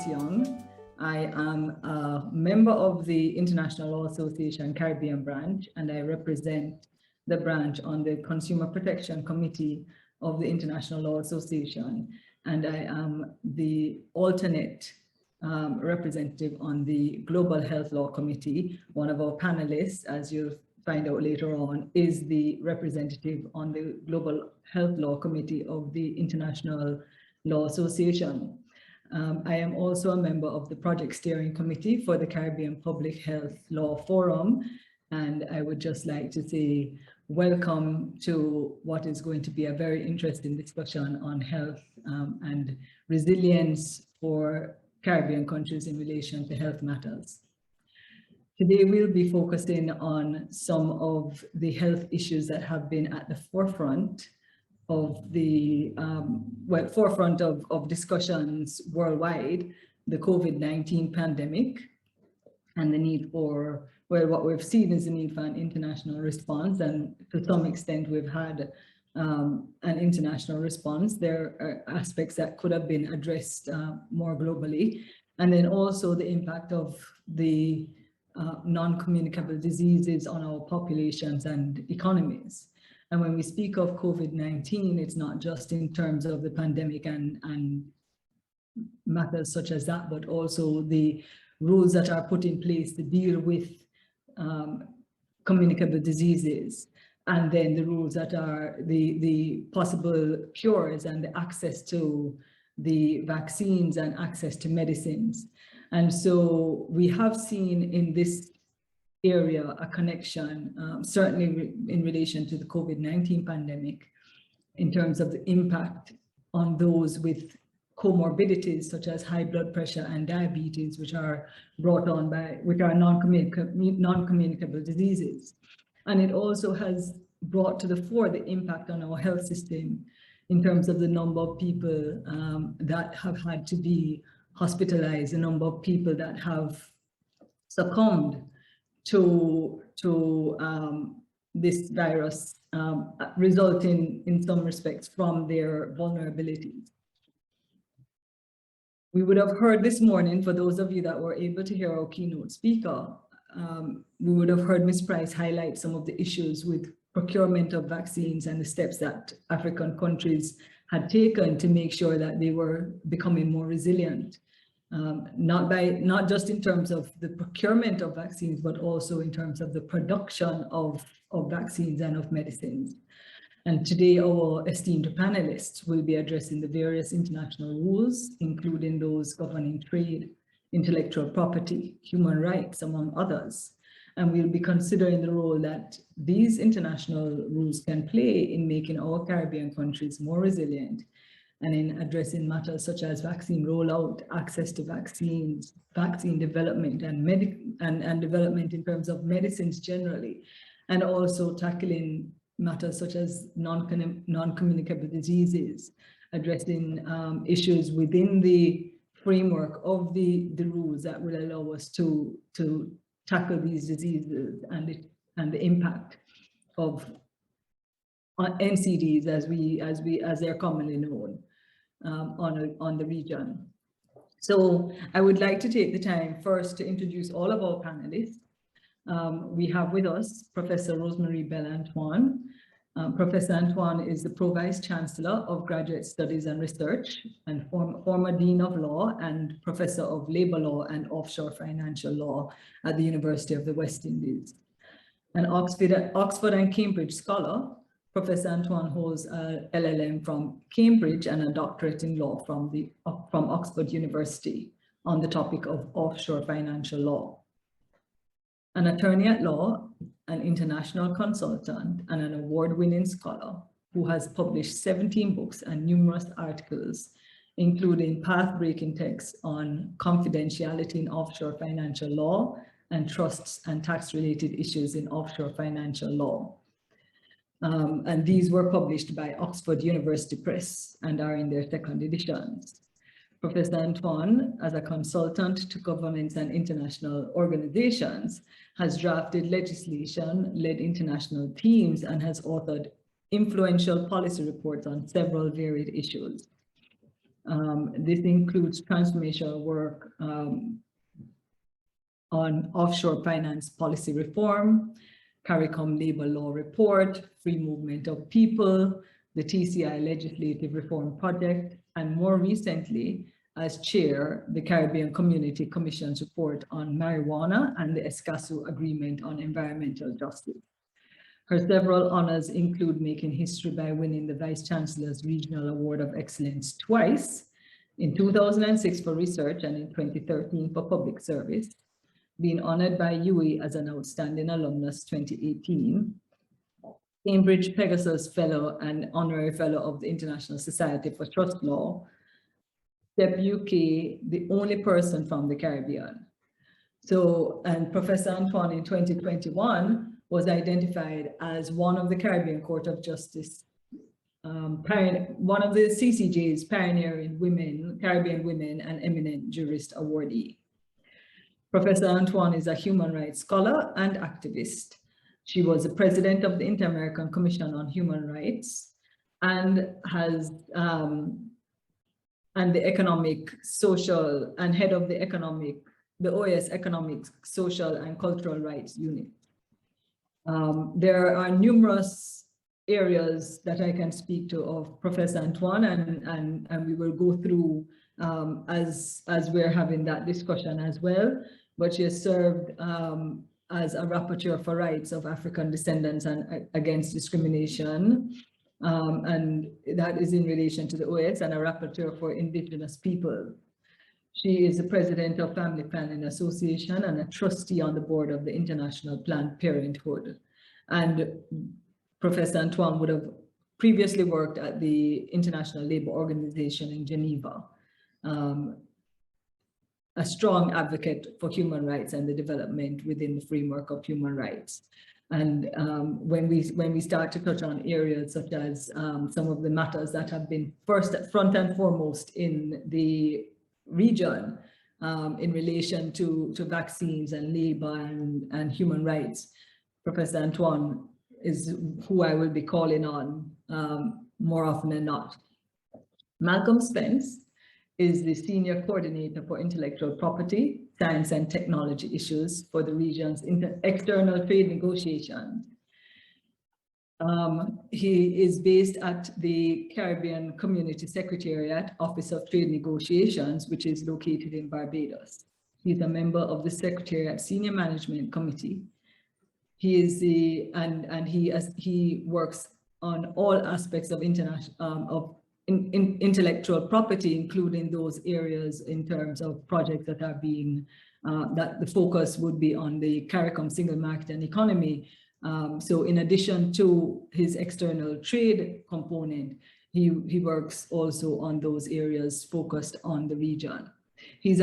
Gladys Young. I am a member of the International Law Association Caribbean branch, and I represent the branch on the Consumer Protection Committee of the International Law Association. And I am the alternate representative on the Global Health Law Committee. One of our panelists, as you'll find out later on, is the representative on the Global Health Law Committee of the International Law Association. I am also a member of the Project Steering Committee for the Caribbean Public Health Law Forum, and I would just like to say welcome to what is going to be a very interesting discussion on health and resilience for Caribbean countries in relation to health matters. Today we'll be focusing on some of the health issues that have been at the forefront of the forefront of discussions worldwide, the COVID-19 pandemic, and the need for, well, what we've seen is the need for an international response, and to some extent we've had an international response. There are aspects that could have been addressed more globally, and then also the impact of the non-communicable diseases on our populations and economies. And when we speak of COVID-19, it's not just in terms of the pandemic and matters such as that, but also the rules that are put in place to deal with communicable diseases, and then the rules that are the possible cures and the access to the vaccines and access to medicines. And so we have seen in this area a connection, certainly in relation to the COVID-19 pandemic, in terms of the impact on those with comorbidities such as high blood pressure and diabetes, which are brought on by, which are non-communicable diseases. And it also has brought to the fore the impact on our health system in terms of the number of people that have had to be hospitalized, the number of people that have succumbed to this virus, resulting in some respects from their vulnerabilities. We would have heard this morning, for those of you that were able to hear our keynote speaker, we would have heard Ms. Price highlight some of the issues with procurement of vaccines and the steps that African countries had taken to make sure that they were becoming more resilient. Not just in terms of the procurement of vaccines, but also in terms of the production of vaccines and of medicines. And today our esteemed panelists will be addressing the various international rules, including those governing trade, intellectual property, human rights, among others. And we'll be considering the role that these international rules can play in making our Caribbean countries more resilient, and in addressing matters such as vaccine rollout, access to vaccines, vaccine development, and development in terms of medicines generally, and also tackling matters such as non-communicable diseases, addressing issues within the framework of the rules that will allow us to tackle these diseases and the impact of NCDs as they're commonly known. On the region. So I would like to take the time first to introduce all of our panelists. We have with us Professor Rosemary Belle Antoine. Professor Antoine is the Pro-Vice Chancellor of Graduate Studies and Research and former Dean of Law and Professor of Labor Law and Offshore Financial Law at the University of the West Indies. An Oxford and Cambridge scholar, Professor Antoine holds a LLM from Cambridge and a doctorate in law from Oxford University on the topic of offshore financial law. An attorney at law, an international consultant, and an award-winning scholar who has published 17 books and numerous articles, including path-breaking texts on confidentiality in offshore financial law and trusts and tax-related issues in offshore financial law. And these were published by Oxford University Press and are in their second editions. Professor Antoine, as a consultant to governments and international organizations, has drafted legislation, led international teams, and has authored influential policy reports on several varied issues. This includes transformational work on offshore finance policy reform, CARICOM labor law report, free movement of people, the TCI legislative reform project, and more recently, as chair, the Caribbean Community Commission's report on marijuana and the Escazú Agreement on Environmental Justice. Her several honors include making history by winning the Vice Chancellor's Regional Award of Excellence twice, in 2006 for research and in 2013 for public service, being honored by UE as an Outstanding Alumnus 2018, Cambridge Pegasus Fellow and Honorary Fellow of the International Society for Trust Law, STEP UK, the only person from the Caribbean. So, and Professor Antoine in 2021 was identified as one of the Caribbean Court of Justice, one of the CCJ's pioneering women, Caribbean women and eminent jurist awardee. Professor Antoine is a human rights scholar and activist. She was the president of the Inter-American Commission on Human Rights and has and the economic, social, and head of the OAS Economic, Social, and Cultural Rights Unit. There are numerous areas that I can speak to of Professor Antoine, and we will go through as we're having that discussion as well. But she has served as a rapporteur for rights of African descendants and against discrimination. And that is in relation to the OAS, and a rapporteur for Indigenous people. She is the president of Family Planning Association and a trustee on the board of the International Planned Parenthood. And Professor Antoine would have previously worked at the International Labour Organization in Geneva, a strong advocate for human rights and the development within the framework of human rights. And when we start to touch on areas such as some of the matters that have been front and foremost in the region in relation to vaccines and labor and human rights, Professor Antoine is who I will be calling on more often than not. Malcolm Spence is the Senior Coordinator for Intellectual Property, Science and Technology Issues for the region's external trade negotiations. He is based at the Caribbean Community Secretariat Office of Trade Negotiations, which is located in Barbados. He's a member of the Secretariat Senior Management Committee. He is he works on all aspects of intellectual property, including those areas in terms of projects that are being, that the focus would be on the CARICOM single market and economy. So in addition to his external trade component, he works also on those areas focused on the region. His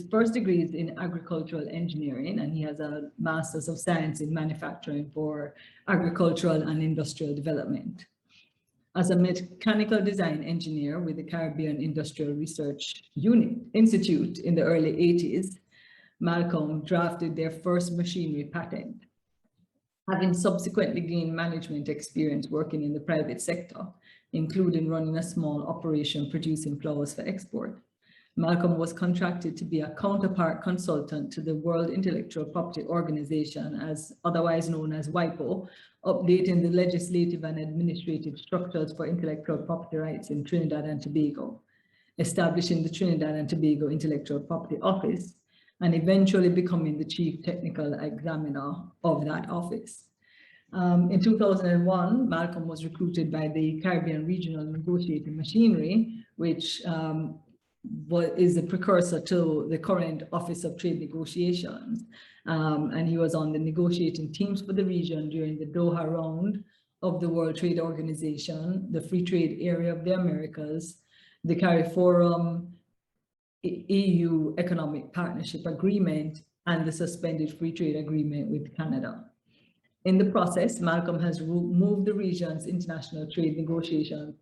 first degree is in agricultural engineering, and he has a Master's of Science in Manufacturing for Agricultural and Industrial Development. As a mechanical design engineer with the Caribbean Industrial Research Institute in the early 80s, Malcolm drafted their first machinery patent. Having subsequently gained management experience working in the private sector, including running a small operation producing flowers for export, Malcolm was contracted to be a counterpart consultant to the World Intellectual Property Organization, as otherwise known as WIPO, updating the legislative and administrative structures for intellectual property rights in Trinidad and Tobago, establishing the Trinidad and Tobago Intellectual Property Office, and eventually becoming the chief technical examiner of that office. In 2001, Malcolm was recruited by the Caribbean Regional Negotiating Machinery, which is a precursor to the current Office of Trade Negotiations. And he was on the negotiating teams for the region during the Doha round of the World Trade Organization, the Free Trade Area of the Americas, the CARIFORUM, EU Economic Partnership Agreement, and the suspended free trade agreement with Canada. In the process, Malcolm has moved the region's international trade negotiating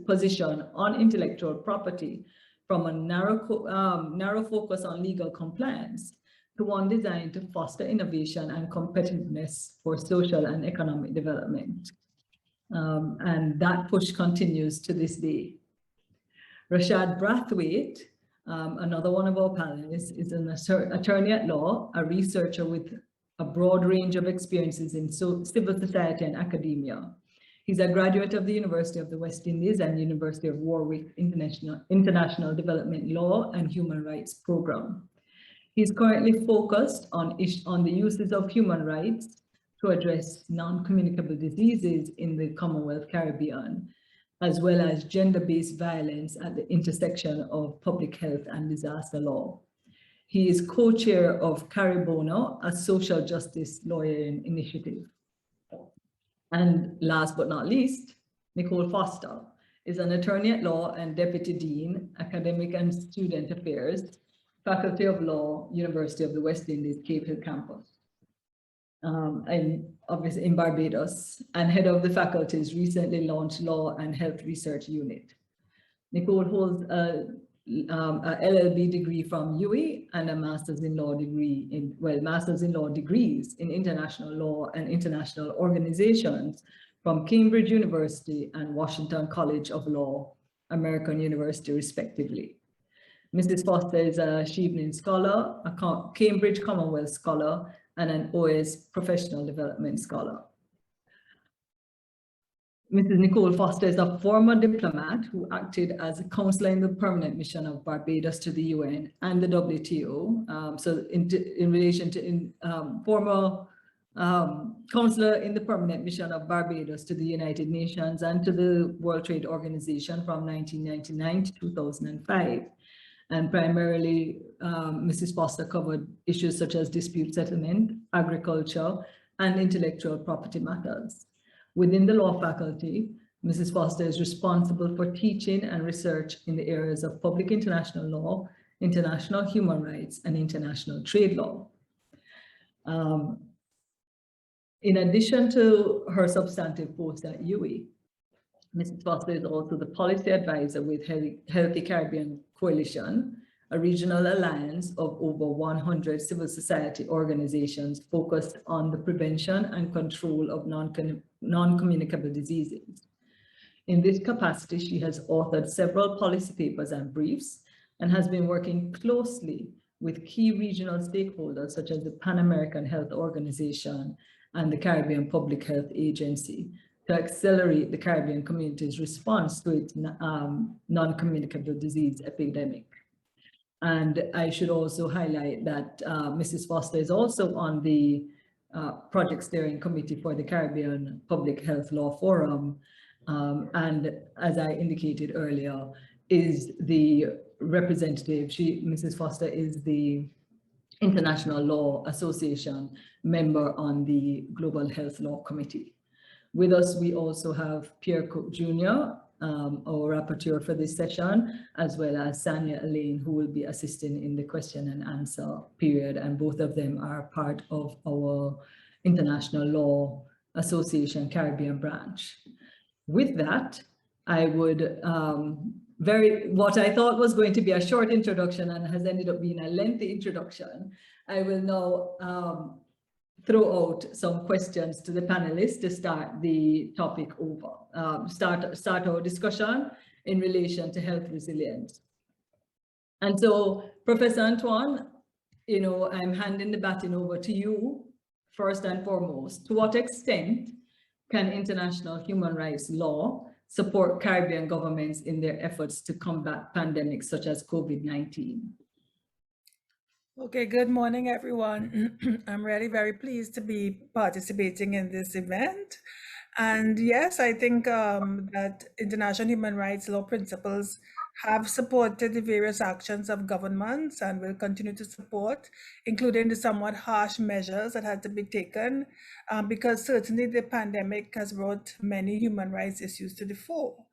position on intellectual property from a narrow focus on legal compliance to one designed to foster innovation and competitiveness for social and economic development. And that push continues to this day. Rashad Brathwaite, another one of our panelists, is an attorney at law, a researcher with a broad range of experiences in civil society and academia. He's a graduate of the University of the West Indies and University of Warwick International Development Law and Human Rights Program. He's currently focused on the uses of human rights to address non-communicable diseases in the Commonwealth Caribbean, as well as gender-based violence at the intersection of public health and disaster law. He is co-chair of CARICOM, a social justice lawyering initiative. And last but not least, Nicole Foster is an attorney at law and deputy dean, academic and student affairs, Faculty of Law, University of the West Indies, Cape Hill campus. And obviously in Barbados, and head of the faculty's recently launched Law and Health Research Unit. Nicole holds a LLB degree from UWI and a Master's in Law degree Master's in Law degrees in International Law and International Organizations from Cambridge University and Washington College of Law, American University, respectively. Mrs. Foster is a Chevening Scholar, a Cambridge Commonwealth Scholar, and an OS Professional Development Scholar. Mrs. Nicole Foster is a former diplomat who acted as a counselor in the permanent mission of Barbados to the UN and the WTO. So in relation to former counselor in the permanent mission of Barbados to the United Nations and to the World Trade Organization from 1999 to 2005. And primarily, Mrs. Foster covered issues such as dispute settlement, agriculture, and intellectual property matters. Within the law faculty, Mrs. Foster is responsible for teaching and research in the areas of public international law, international human rights, and international trade law. In addition to her substantive post at UWI, Mrs. Foster is also the policy advisor with Healthy Caribbean Coalition, a regional alliance of over 100 civil society organizations focused on the prevention and control of non-communicable diseases. In this capacity, she has authored several policy papers and briefs and has been working closely with key regional stakeholders such as the Pan American Health Organization and the Caribbean Public Health Agency to accelerate the Caribbean community's response to its non-communicable disease epidemic. And I should also highlight that Mrs. Foster is also on the Project Steering Committee for the Caribbean Public Health Law Forum. And as I indicated earlier, is the representative, Mrs. Foster is the International Law Association member on the Global Health Law Committee. With us, we also have Pierre Cook Jr., our rapporteur for this session, as well as Sanya Elaine, who will be assisting in the question and answer period. And both of them are part of our International Law Association Caribbean branch. With that, I would, what I thought was going to be a short introduction and has ended up being a lengthy introduction, I will now throw out some questions to the panelists to start the topic over, start our discussion in relation to health resilience. And so, Professor Antoine, I'm handing the baton over to you first and foremost. To what extent can international human rights law support Caribbean governments in their efforts to combat pandemics such as COVID-19? Okay, good morning, everyone. I'm really very pleased to be participating in this event. And yes, I think that international human rights law principles have supported the various actions of governments and will continue to support, including the somewhat harsh measures that had to be taken, because certainly the pandemic has brought many human rights issues to the fore.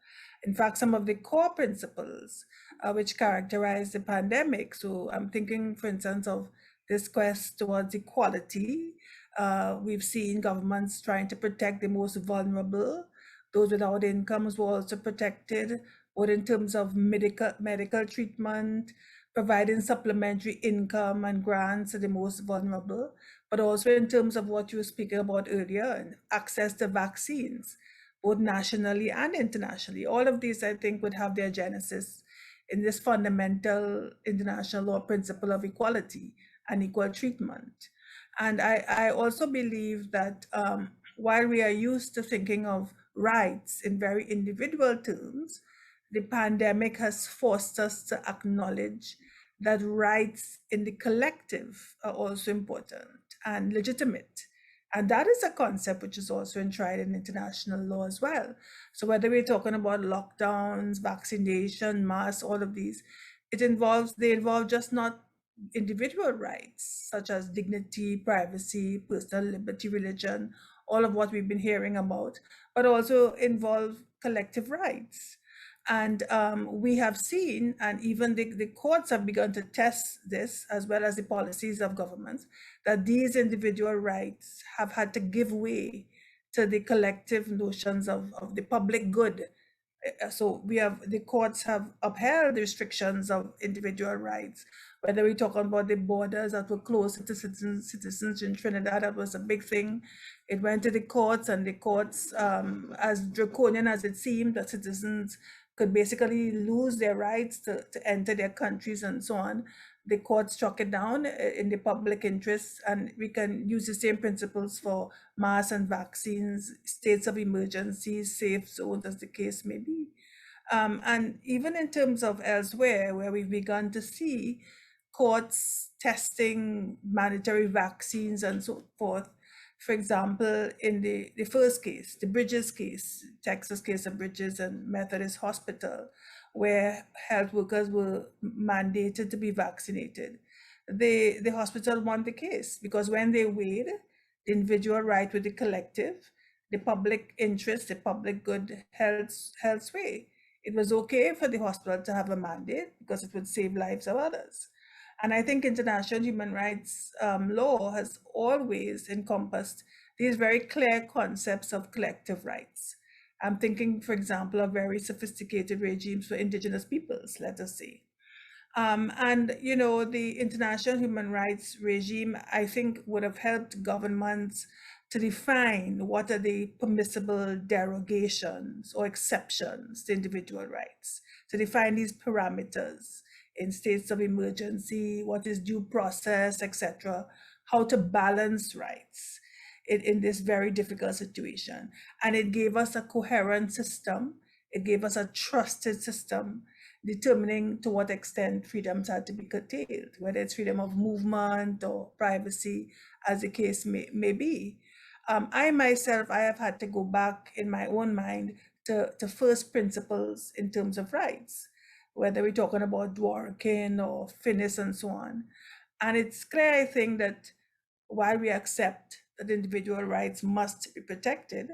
In fact, some of the core principles which characterize the pandemic. So I'm thinking, for instance, of this quest towards equality. We've seen governments trying to protect the most vulnerable. Those without incomes were also protected, both in terms of medical treatment, providing supplementary income and grants to the most vulnerable, but also in terms of what you were speaking about earlier, access to vaccines, both nationally and internationally. All of these, I think, would have their genesis in this fundamental international law principle of equality and equal treatment. And I also believe that while we are used to thinking of rights in very individual terms, the pandemic has forced us to acknowledge that rights in the collective are also important and legitimate. And that is a concept which is also enshrined in international law as well. So whether we're talking about lockdowns, vaccination, masks, all of these, they involve just not individual rights such as dignity, privacy, personal liberty, religion, all of what we've been hearing about, but also involve collective rights. And we have seen, and even the courts have begun to test this, as well as the policies of governments, that these individual rights have had to give way to the collective notions of the public good. So the courts have upheld the restrictions of individual rights, whether we're talking about the borders that were closed to citizens in Trinidad. That was a big thing. It went to the courts, and the courts, as draconian as it seemed, that citizens could basically lose their rights to enter their countries and so on. The court struck it down in the public interest, and we can use the same principles for masks and vaccines, states of emergency, safe zones, as the case may be. And even in terms of elsewhere, where we've begun to see courts testing mandatory vaccines and so forth. For example, in the first case, the Bridges case, Texas case of Bridges and Methodist Hospital, where health workers were mandated to be vaccinated. The hospital won the case because when they weighed the individual right with the collective, the public interest, the public good held sway. It was okay for the hospital to have a mandate because it would save lives of others. And I think international human rights law has always encompassed these very clear concepts of collective rights. I'm thinking, for example, of very sophisticated regimes for indigenous peoples, let us say. And, you know, the international human rights regime, I think, would have helped governments to define what are the permissible derogations or exceptions to individual rights, to define these parameters in states of emergency, what is due process, etc., how to balance rights in this very difficult situation. And it gave us a coherent system. It gave us a trusted system determining to what extent freedoms had to be curtailed, whether it's freedom of movement or privacy, as the case may be. I myself, I have had to go back in my own mind to first principles in terms of rights, whether we're talking about Dworkin or Finnis and so on. And it's clear, I think, that while we accept that individual rights must be protected,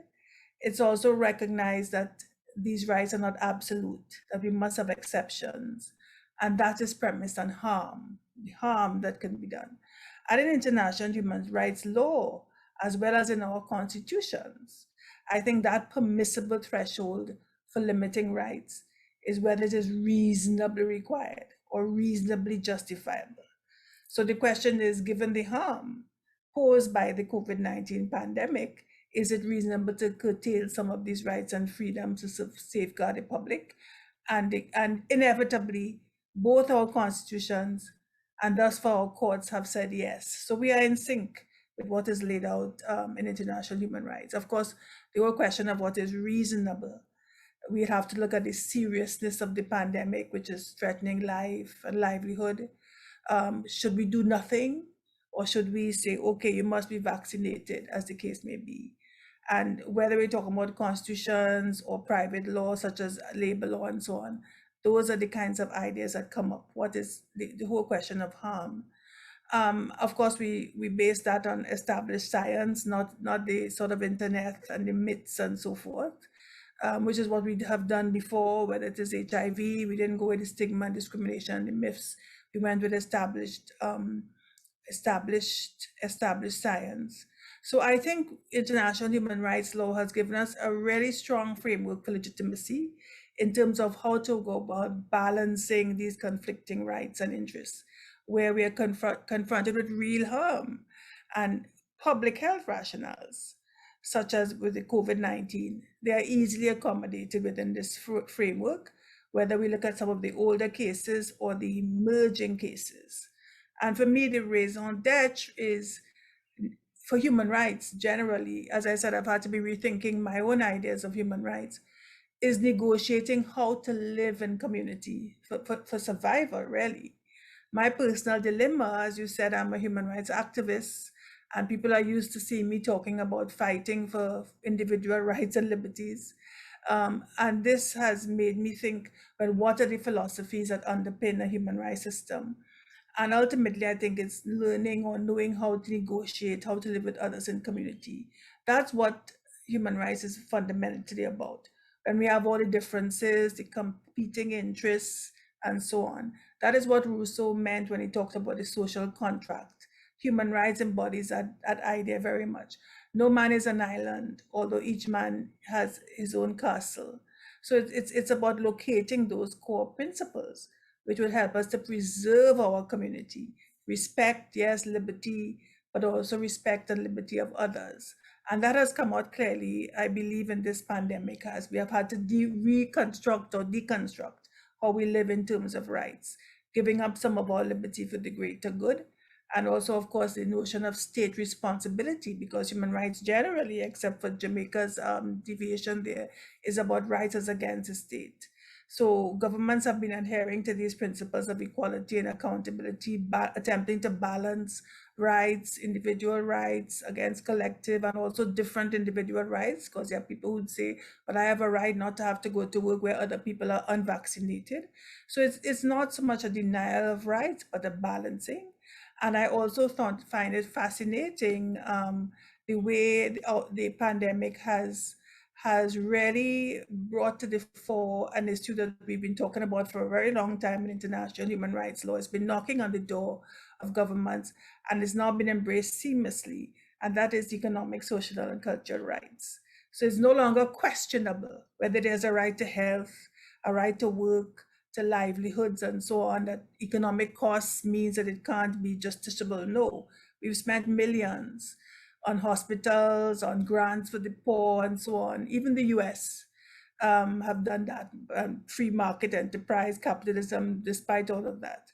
it's also recognized that these rights are not absolute, that we must have exceptions. And that is premised on harm, the harm that can be done. And in international human rights law, as well as in our constitutions, I think that permissible threshold for limiting rights is whether it is reasonably required or reasonably justifiable. So the question is, given the harm posed by the COVID-19 pandemic, is it reasonable to curtail some of these rights and freedoms to safeguard the public? And inevitably, both our constitutions and thus far our courts have said yes. So we are in sync with what is laid out in international human rights. Of course, the whole question of what is reasonable, we have to look at the seriousness of the pandemic, which is threatening life and livelihood. Should we do nothing? Or should we say, okay, you must be vaccinated, as the case may be? And whether we're talking about constitutions or private law, such as labor law and so on, those are the kinds of ideas that come up. What is the whole question of harm? Of course, we base that on established science, not the sort of internet and the myths and so forth, which is what we have done before, whether it is HIV, we didn't go with the stigma and discrimination and the myths. We went with established science. So I think international human rights law has given us a really strong framework for legitimacy in terms of how to go about balancing these conflicting rights and interests, where we are confronted with real harm and public health rationales, such as with the COVID-19. They are easily accommodated within this framework, whether we look at some of the older cases or the emerging cases. And for me, the raison d'etre is for human rights generally. As I said, I've had to be rethinking my own ideas of human rights, is negotiating how to live in community for survival, really. My personal dilemma, as you said, I'm a human rights activist, and people are used to seeing me talking about fighting for individual rights and liberties. And this has made me think, well, what are the philosophies that underpin a human rights system? And ultimately, I think it's learning or knowing how to negotiate, how to live with others in community. That's what human rights is fundamentally about. When we have all the differences, the competing interests, and so on. That is what Rousseau meant when he talked about the social contract. Human rights embodies that idea very much. No man is an island, although each man has his own castle. So it's about locating those core principles, which will help us to preserve our community. Respect, yes, liberty, but also respect and liberty of others. And that has come out clearly, I believe, in this pandemic, as we have had to reconstruct or deconstruct how we live in terms of rights, giving up some of our liberty for the greater good. And also, of course, the notion of state responsibility, because human rights generally, except for Jamaica's deviation there, is about rights as against the state. So governments have been adhering to these principles of equality and accountability, attempting to balance rights, individual rights against collective, and also different individual rights, because there are people who would say, but I have a right not to have to go to work where other people are unvaccinated. So it's not so much a denial of rights, but a balancing. And I also find it fascinating the way the pandemic has really brought to the fore an issue that we've been talking about for a very long time in international human rights law. It's been knocking on the door of governments and it's now been embraced seamlessly, and that is economic, social, and cultural rights. So it's no longer questionable whether there's a right to health, a right to work, to livelihoods, and so on, that economic costs means that it can't be justiciable. No, we've spent millions on hospitals, on grants for the poor, and so on. Even the US have done that, free market enterprise capitalism, despite all of that.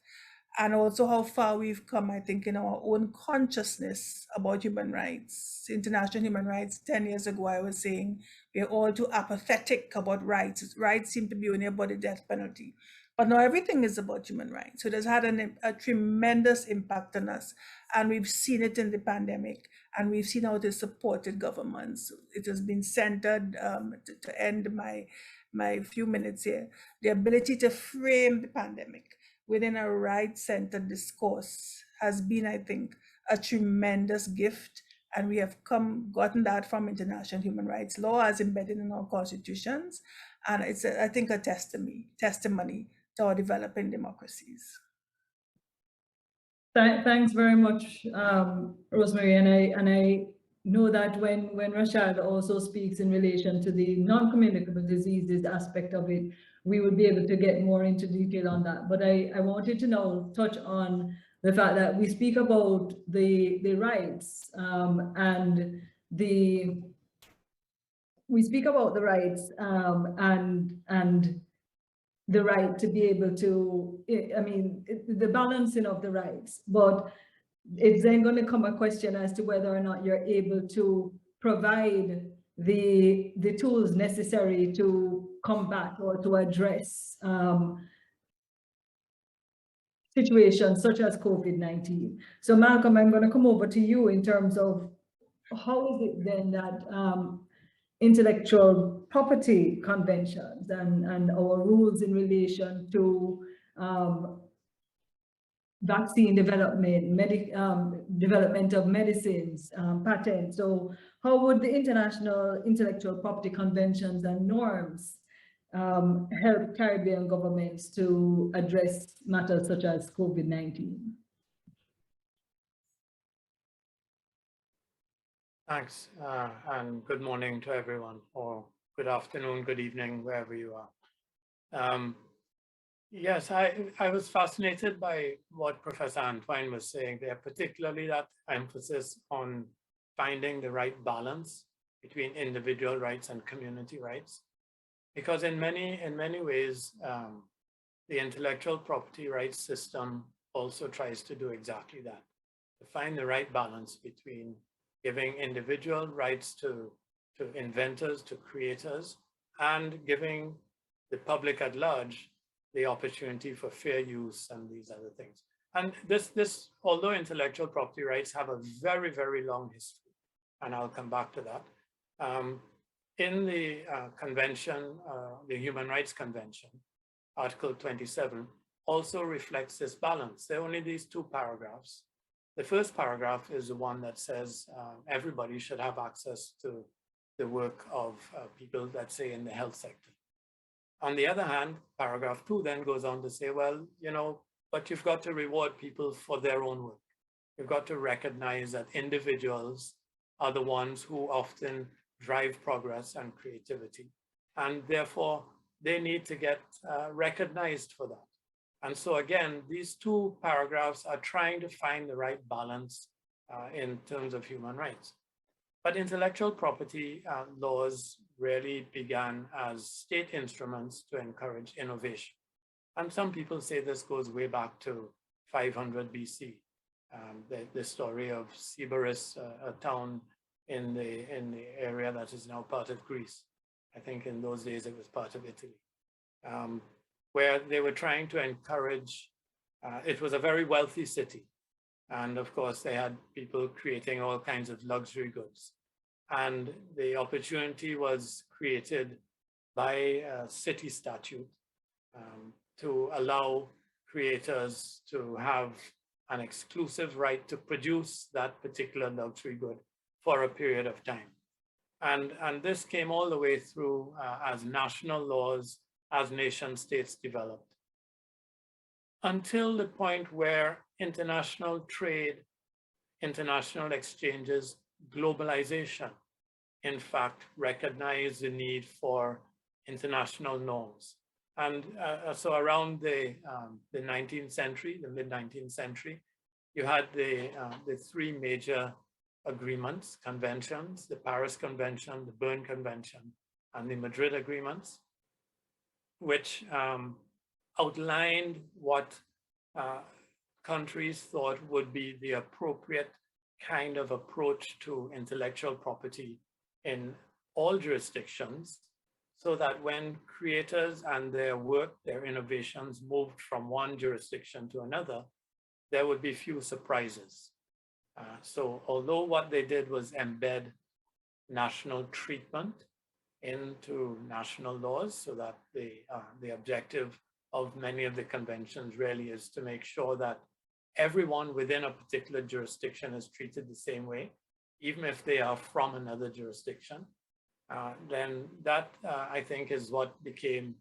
And also how far we've come, I think, in our own consciousness about human rights. International human rights, 10 years ago, I was saying, we're all too apathetic about rights. Rights seem to be only about the death penalty. But now everything is about human rights. So it has had a tremendous impact on us. And we've seen it in the pandemic. And we've seen how it has supported governments. It has been centered, to end my few minutes here, the ability to frame the pandemic within a right-centered discourse has been, I think, a tremendous gift. And we have gotten that from international human rights law as embedded in our constitutions. And it's, I think, a testimony to our developing democracies. Thanks very much, Rosemary. And I know that when Rashad also speaks in relation to the non-communicable diseases aspect of it, we will be able to get more into detail on that. But I wanted to now touch on the fact that we speak about the rights and we speak about the rights and the right to be able to, I mean, the balancing of the rights, but it's then going to come a question as to whether or not you're able to provide the tools necessary to combat or to address situations such as COVID-19. So Malcolm, I'm going to come over to you in terms of how is it then that intellectual property conventions and our rules in relation to vaccine development, development of medicines, patents. So how would the international intellectual property conventions and norms help Caribbean governments to address matters such as COVID-19? Thanks, and good morning to everyone, or good afternoon, good evening, wherever you are. Yes, I was fascinated by what Professor Antoine was saying there, particularly that emphasis on finding the right balance between individual rights and community rights. because in many ways, the intellectual property rights system also tries to do exactly that, to find the right balance between giving individual rights to inventors, to creators, and giving the public at large the opportunity for fair use and these other things. And this, although intellectual property rights have a very, very long history, and I'll come back to that, in the convention, the Human Rights Convention, Article 27, also reflects this balance. There are only these two paragraphs. The first paragraph is the one that says everybody should have access to the work of people, let's say, in the health sector. On the other hand, paragraph 2 then goes on to say, well, you know, but you've got to reward people for their own work. You've got to recognize that individuals are the ones who often drive progress and creativity. And therefore, they need to get recognized for that. And so again, these two paragraphs are trying to find the right balance in terms of human rights. But intellectual property laws really began as state instruments to encourage innovation. And some people say this goes way back to 500 BC. The story of Sybaris, a town in the area that is now part of Greece. I think in those days it was part of Italy, where they were trying to encourage, it was a very wealthy city. And of course, they had people creating all kinds of luxury goods. And the opportunity was created by a city statute to allow creators to have an exclusive right to produce that particular luxury good for a period of time. And this came all the way through as national laws, as nation states developed, until the point where international trade, international exchanges, globalization, in fact, recognized the need for international norms. And so around the 19th century, the mid-19th century, you had the three major agreements, conventions, the Paris Convention, the Berne Convention, and the Madrid Agreements, which outlined what countries thought would be the appropriate kind of approach to intellectual property in all jurisdictions, so that when creators and their work, their innovations moved from one jurisdiction to another, there would be few surprises. So although what they did was embed national treatment into national laws, so that the objective of many of the conventions really is to make sure that everyone within a particular jurisdiction is treated the same way, even if they are from another jurisdiction, then that, I think, is what became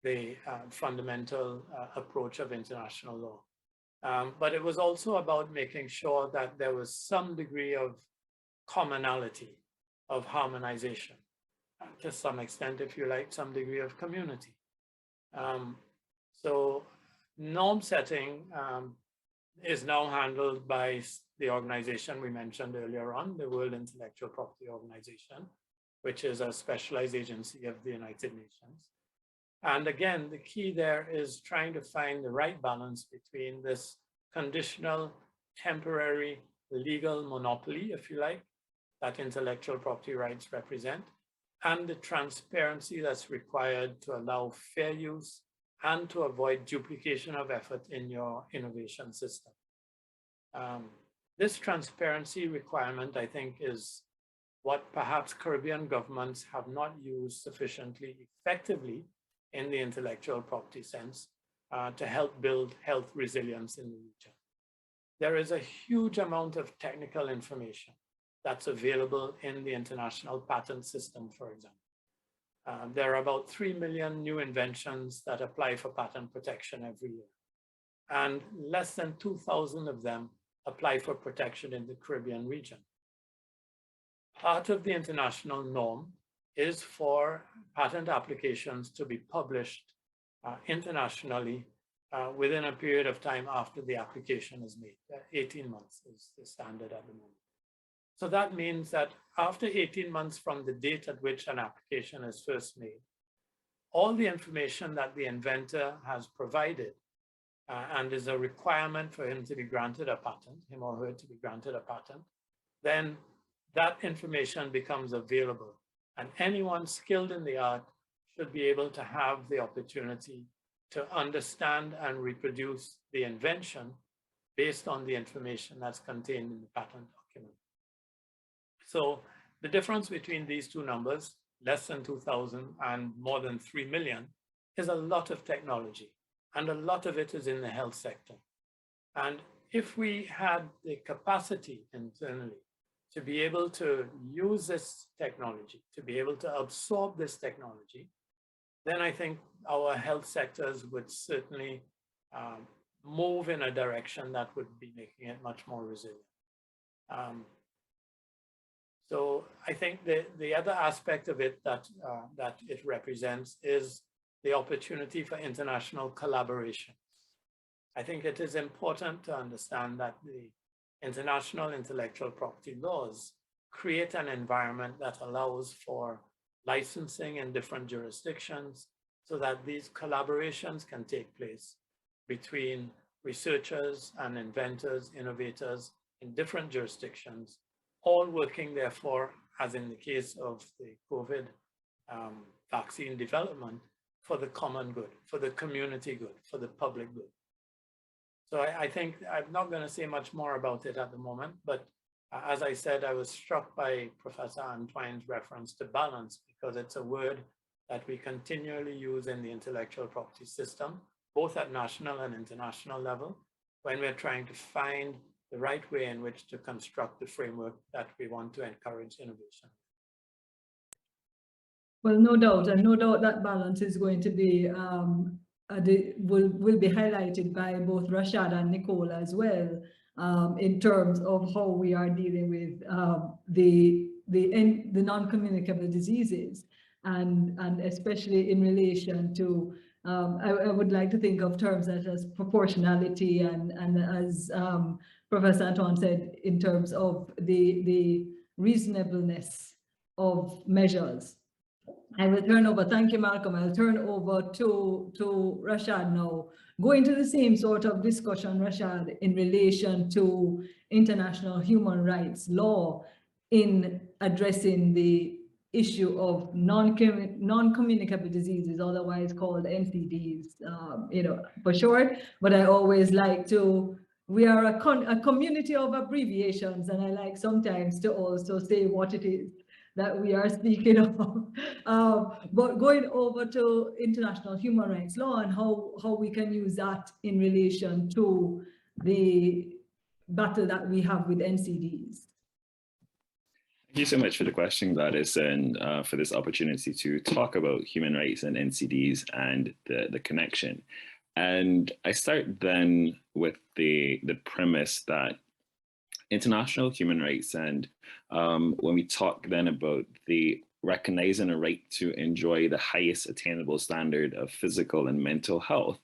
the fundamental approach of international law. But it was also about making sure that there was some degree of commonality, of harmonization, to some extent, if you like, some degree of community. So norm setting is now handled by the organization we mentioned earlier on, the World Intellectual Property Organization, which is a specialized agency of the United Nations. And again, the key there is trying to find the right balance between this conditional, temporary, legal monopoly, if you like, that intellectual property rights represent, and the transparency that's required to allow fair use and to avoid duplication of effort in your innovation system. This transparency requirement, I think, is what perhaps Caribbean governments have not used sufficiently effectively in the intellectual property sense to help build health resilience in the region. There is a huge amount of technical information that's available in the international patent system, for example. There are about 3 million new inventions that apply for patent protection every year, and less than 2,000 of them apply for protection in the Caribbean region. Part of the international norm is for patent applications to be published internationally within a period of time after the application is made. 18 months is the standard at the moment. So that means that after 18 months from the date at which an application is first made, all the information that the inventor has provided and is a requirement for him to be granted a patent, him or her to be granted a patent, then that information becomes available. And anyone skilled in the art should be able to have the opportunity to understand and reproduce the invention based on the information that's contained in the patent document. So the difference between these two numbers, less than 2,000 and more than 3 million, is a lot of technology, and a lot of it is in the health sector. And if we had the capacity internally to be able to use this technology, to be able to absorb this technology, then I think our health sectors would certainly move in a direction that would be making it much more resilient. So I think the other aspect of it that it represents is the opportunity for international collaboration. I think it is important to understand that the international intellectual property laws create an environment that allows for licensing in different jurisdictions so that these collaborations can take place between researchers and inventors, innovators in different jurisdictions, all working therefore, as in the case of the COVID vaccine development, for the common good, for the community good, for the public good. So I think I'm not going to say much more about it at the moment, but as I said, I was struck by Professor Antoine's reference to balance, because it's a word that we continually use in the intellectual property system, both at national and international level, when we're trying to find the right way in which to construct the framework that we want to encourage innovation. Well, no doubt, and no doubt that balance is going to be will be highlighted by both Rashad and Nicole as well, in terms of how we are dealing with the non-communicable diseases, and especially in relation to I would like to think of terms such as proportionality and as Professor Antoine said, in terms of the reasonableness of measures. I will turn over, thank you, Malcolm. I'll turn over to Rashad now. Go into the same sort of discussion, Rashad, in relation to international human rights law in addressing the issue of non-communicable diseases, otherwise called NCDs, for short. But I always like to, we are a community of abbreviations, and I like sometimes to also say what it is that we are speaking of. But going over to international human rights law and how we can use that in relation to the battle that we have with NCDs. Thank you so much for the question, Gladys, and for this opportunity to talk about human rights and NCDs and the connection. And I start then with the premise that international human rights, and when we talk then about the recognizing a right to enjoy the highest attainable standard of physical and mental health,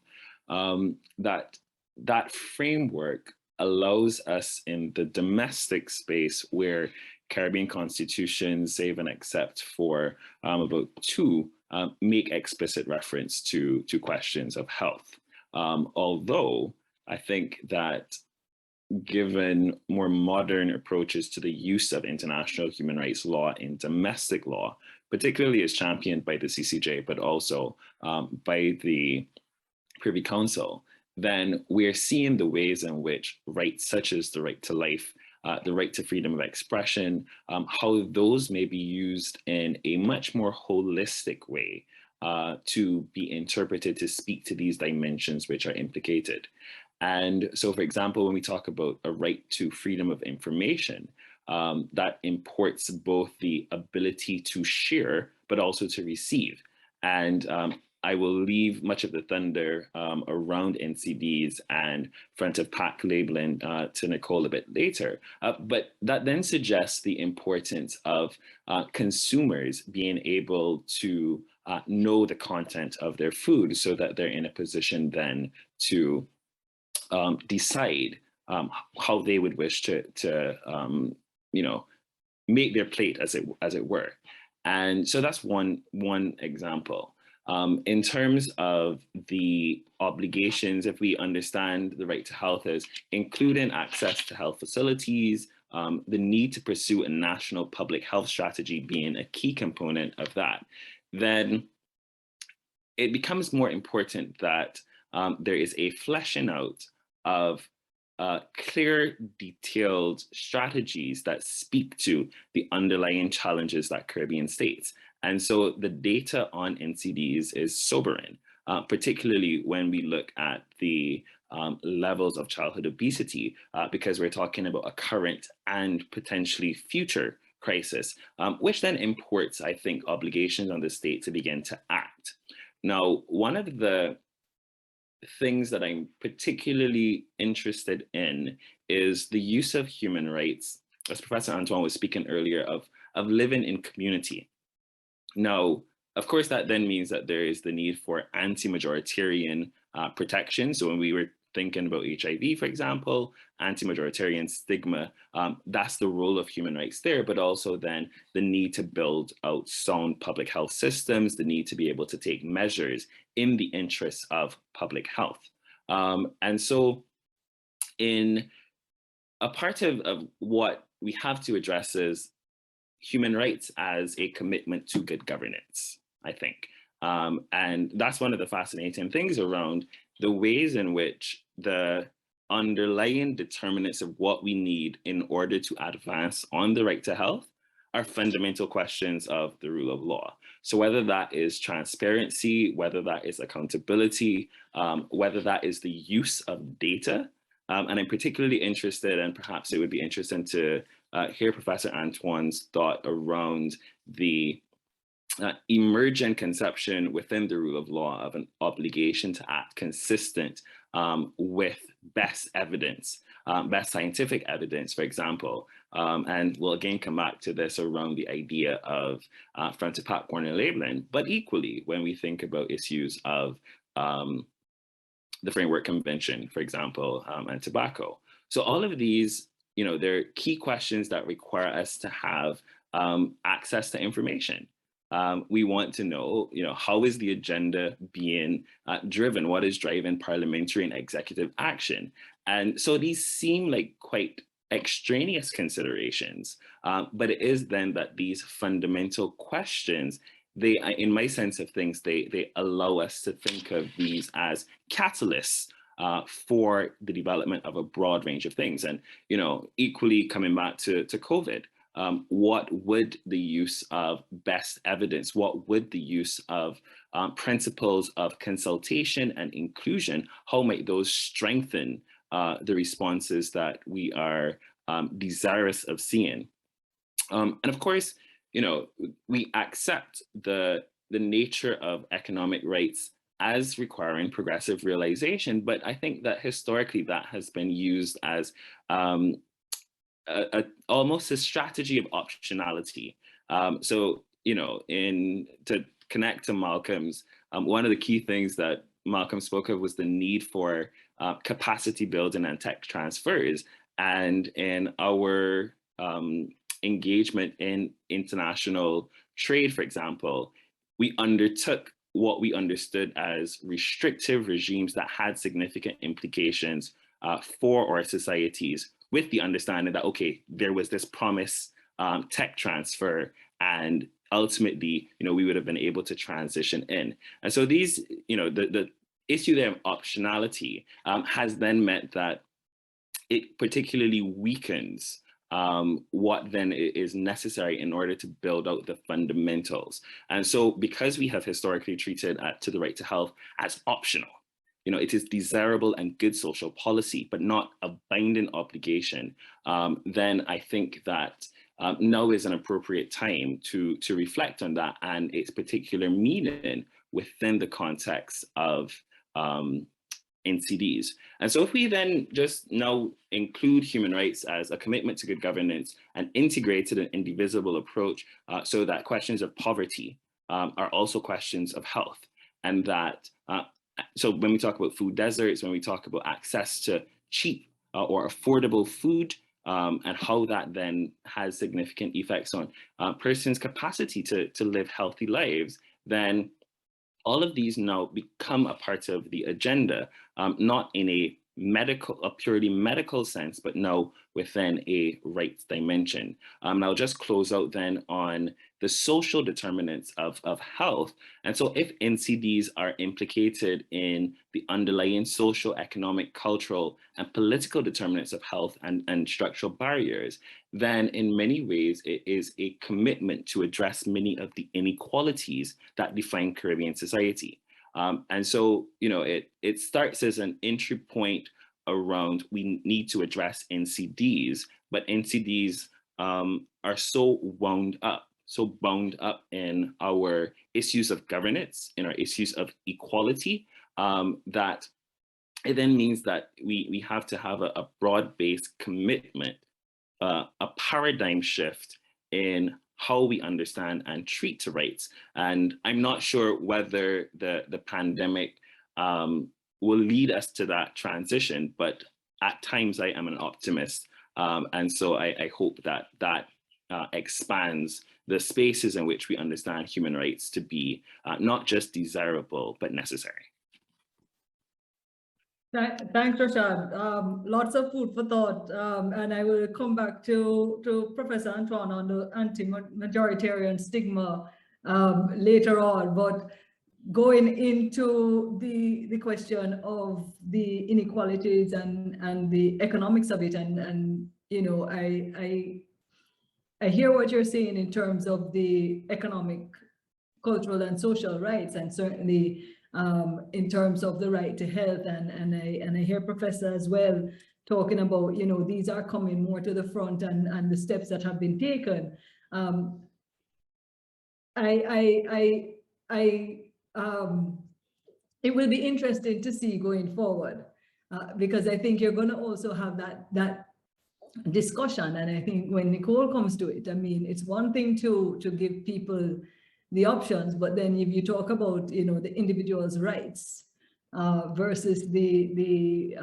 that framework allows us in the domestic space where Caribbean constitutions, save and except for about two, make explicit reference to questions of health. Although I think that given more modern approaches to the use of international human rights law in domestic law, particularly as championed by the CCJ, but also by the Privy Council, then we're seeing the ways in which rights such as the right to life, the right to freedom of expression, how those may be used in a much more holistic way to be interpreted to speak to these dimensions which are implicated. And so, for example, when we talk about a right to freedom of information, that imports both the ability to share, but also to receive. And I will leave much of the thunder around NCDs and front of pack labeling to Nicole a bit later. But that then suggests the importance of consumers being able to know the content of their food so that they're in a position then to decide how they would wish to make their plate, as it were. And so that's one example. In terms of the obligations, if we understand the right to health as including access to health facilities, the need to pursue a national public health strategy being a key component of that, then it becomes more important that there is a fleshing out of clear, detailed strategies that speak to the underlying challenges that Caribbean states. And so the data on NCDs is sobering, particularly when we look at the levels of childhood obesity, because we're talking about a current and potentially future crisis, which then imports, I think, obligations on the state to begin to act. Now, one of the things that I'm particularly interested in is the use of human rights, as Professor Antoine was speaking earlier, of living in community. Now, of course, that then means that there is the need for anti-majoritarian protection. So when we were thinking about HIV, for example, anti-majoritarian stigma, that's the role of human rights there, but also then the need to build out sound public health systems, the need to be able to take measures in the interests of public health. And so in a part of what we have to address is human rights as a commitment to good governance, I think. And that's one of the fascinating things around the ways in which the underlying determinants of what we need in order to advance on the right to health are fundamental questions of the rule of law. So whether that is transparency, whether that is accountability, whether that is the use of data, and I'm particularly interested, and perhaps it would be interesting to hear Professor Antoine's thought around the emergent conception within the rule of law of an obligation to act consistent with best evidence, best scientific evidence, for example. And we'll again come back to this around the idea of front-to-pack warning labeling, but equally when we think about issues of the Framework Convention, for example, and tobacco. So all of these, they're key questions that require us to have access to information. We want to know, how is the agenda being driven? What is driving parliamentary and executive action? And so these seem like quite extraneous considerations, but it is then that these fundamental questions, they, in my sense of things, they allow us to think of these as catalysts for the development of a broad range of things. And, equally coming back to COVID, what would the use of best evidence, what would the use of principles of consultation and inclusion, how might those strengthen the responses that we are desirous of seeing? And of course, we accept the nature of economic rights as requiring progressive realization, but I think that historically that has been used as almost a strategy of optionality. So, to connect to Malcolm's, one of the key things that Malcolm spoke of was the need for capacity building and tech transfers. And in our engagement in international trade, for example, we undertook what we understood as restrictive regimes that had significant implications for our societies, with the understanding that, okay, there was this promise tech transfer, and ultimately, we would have been able to transition in. And so these, the issue there of optionality has then meant that it particularly weakens what then is necessary in order to build out the fundamentals. And so because we have historically treated to the right to health as optional, it is desirable and good social policy, but not a binding obligation, then I think that now is an appropriate time to reflect on that and its particular meaning within the context of NCDs. And so if we then just now include human rights as a commitment to good governance, an integrated and indivisible approach, so that questions of poverty are also questions of health, and that so when we talk about food deserts, when we talk about access to cheap or affordable food, and how that then has significant effects on persons' capacity to live healthy lives, then all of these now become a part of the agenda, not in a purely medical sense, but now within a rights dimension. And I'll just close out then on the social determinants of health. And so if NCDs are implicated in the underlying social, economic, cultural, and political determinants of health and structural barriers, then in many ways, it is a commitment to address many of the inequalities that define Caribbean society. And so, it starts as an entry point around we need to address NCDs, but NCDs are so bound up in our issues of governance, in our issues of equality, that it then means that we have to have a broad-based commitment, a paradigm shift in how we understand and treat rights. And I'm not sure whether the pandemic will lead us to that transition, but at times I am an optimist. And so I hope that expands the spaces in which we understand human rights to be not just desirable, but necessary. Thanks, Rashad. Lots of food for thought, and I will come back to Professor Antoine on the anti-majoritarian stigma later on. But going into the question of the inequalities and the economics of it, and I hear what you're saying in terms of the economic, cultural, and social rights, and certainly in terms of the right to health, and I hear Professor as well talking about, these are coming more to the front, and the steps that have been taken. It will be interesting to see going forward, because I think you're going to also have that discussion. And I think when Nicole comes to it, I mean, it's one thing to give people the options, but then if you talk about, the individual's rights versus the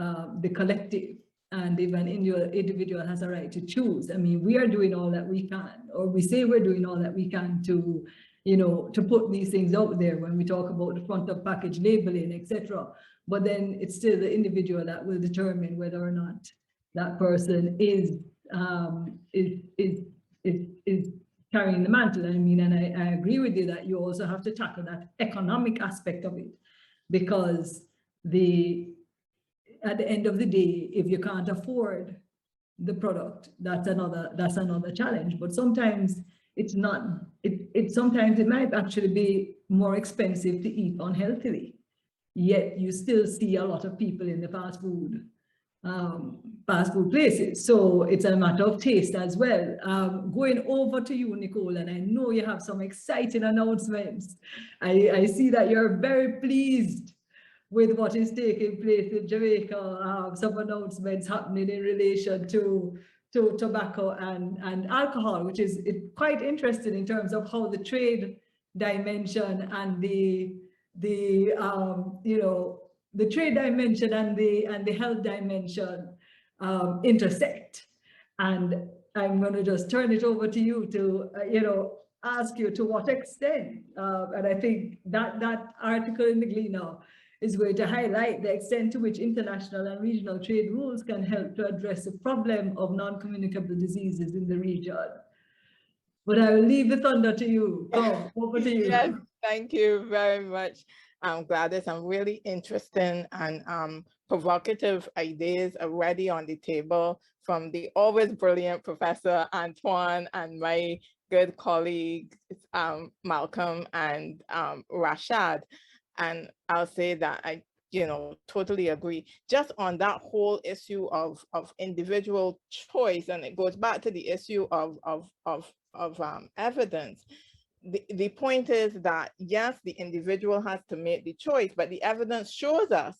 collective, and if an individual has a right to choose, I mean, we are doing all that we can, or we say we're doing all that we can to, to put these things out there when we talk about the front of package labeling, etc. But then it's still the individual that will determine whether or not that person is carrying the mantle. I mean, and I agree with you that you also have to tackle that economic aspect of it, because at the end of the day, if you can't afford the product, that's another challenge. But sometimes it's not. Sometimes it might actually be more expensive to eat unhealthily, yet you still see a lot of people in the fast food places. So it's a matter of taste as well. Going over to you, Nicole, and I know you have some exciting announcements. I see that you're very pleased with what is taking place in Jamaica. Some announcements happening in relation to tobacco and alcohol, which is quite interesting in terms of how the trade dimension and the trade dimension and the health dimension intersect. And I'm going to just turn it over to you to ask you to what extent, and I think that article in the Gleaner is going to highlight the extent to which international and regional trade rules can help to address the problem of non-communicable diseases in the region. But I will leave the thunder to you. Come, over to you. Yes, thank you very much, Gladys. Some really interesting and provocative ideas already on the table from the always brilliant Professor Antoine and my good colleagues, Malcolm and Rashad. And I'll say that I, totally agree. Just on that whole issue of individual choice, and it goes back to the issue of evidence. The point is that, yes, the individual has to make the choice, but the evidence shows us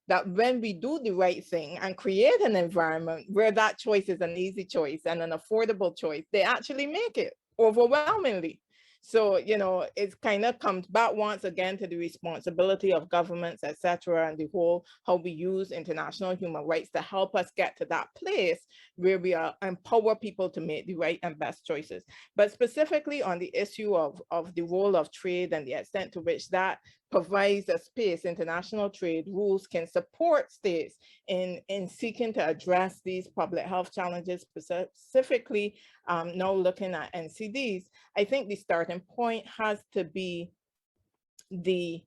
that when we do the right thing and create an environment where that choice is an easy choice and an affordable choice, they actually make it overwhelmingly. So, it kind of comes back once again to the responsibility of governments, etc., and the whole how we use international human rights to help us get to that place where we empower people to make the right and best choices. But specifically on the issue of the role of trade and the extent to which that provides a space, international trade rules can support states in seeking to address these public health challenges, specifically now looking at NCDs. I think the starting point has to be the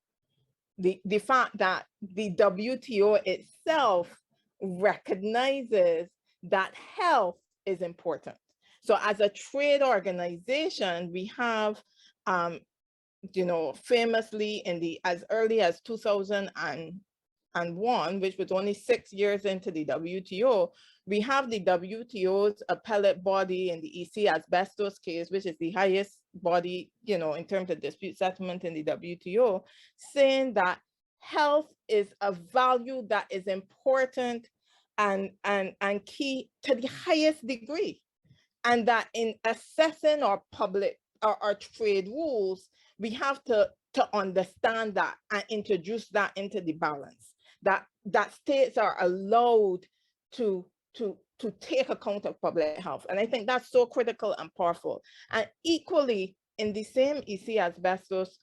fact that the WTO itself recognizes that health is important. So as a trade organization, we have, you know, famously as early as 2001, which was only 6 years into the WTO, we have the WTO's appellate body in the EC asbestos case, which is the highest body, you know, in terms of dispute settlement in the WTO, saying that health is a value that is important and key to the highest degree. And that in assessing our public, our trade rules, we have to understand that and introduce that into the balance, that states are allowed to take account of public health. And I think that's so critical and powerful. And equally, in the same EC asbestos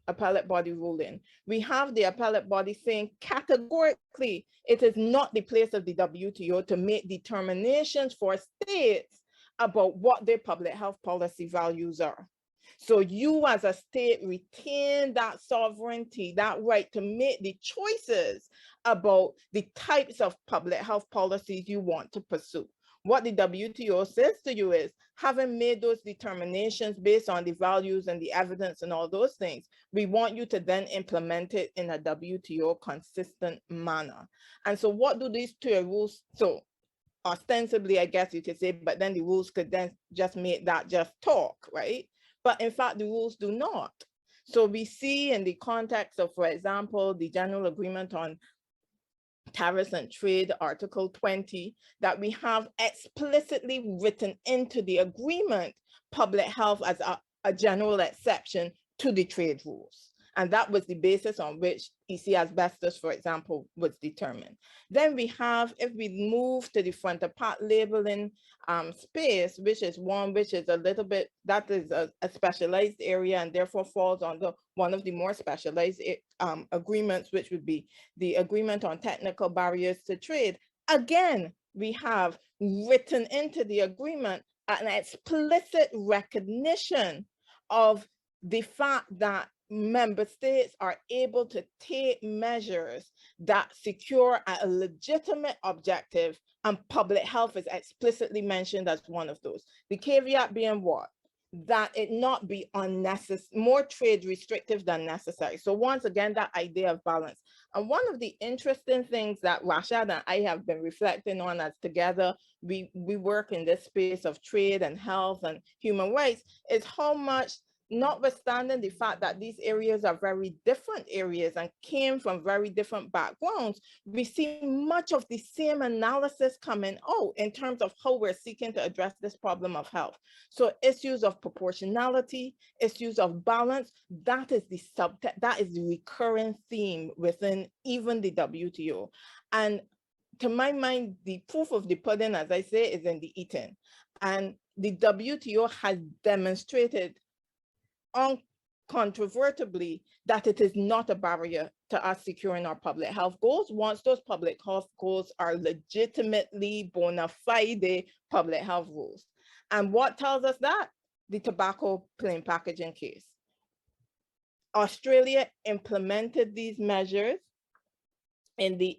appellate body ruling, we have the appellate body saying categorically, it is not the place of the WTO to make determinations for states about what their public health policy values are. So you as a state retain that sovereignty, that right to make the choices about the types of public health policies you want to pursue. What the WTO says to you is, having made those determinations based on the values and the evidence and all those things, we want you to then implement it in a WTO consistent manner. And so what do these two rules, so ostensibly, I guess you could say, but then the rules could then just make that just talk, right? But in fact, the rules do not. So we see in the context of, for example, the General Agreement on Tariffs and Trade, Article 20, that we have explicitly written into the agreement public health as a general exception to the trade rules. And that was the basis on which EC asbestos, for example, was determined. Then we have, if we move to the front of part labeling space, which is one which is a little bit, that is a specialized area and therefore falls under one of the more specialized agreements, which would be the Agreement on Technical Barriers to Trade. Again, we have written into the agreement an explicit recognition of the fact that member states are able to take measures that secure a legitimate objective, and public health is explicitly mentioned as one of those. The caveat being what? That it not be unnecessary, more trade restrictive than necessary. So once again, that idea of balance. And one of the interesting things that Rashad and I have been reflecting on as together we work in this space of trade and health and human rights is how much, notwithstanding the fact that these areas are very different areas and came from very different backgrounds, we see much of the same analysis coming out in terms of how we're seeking to address this problem of health. So issues of proportionality, issues of balance, that is the recurring theme within even the WTO. And to my mind, the proof of the pudding, as I say, is in the eating. And the WTO has demonstrated uncontrovertibly that it is not a barrier to us securing our public health goals once those public health goals are legitimately bona fide public health rules. And what tells us that? The tobacco plain packaging case. Australia implemented these measures in the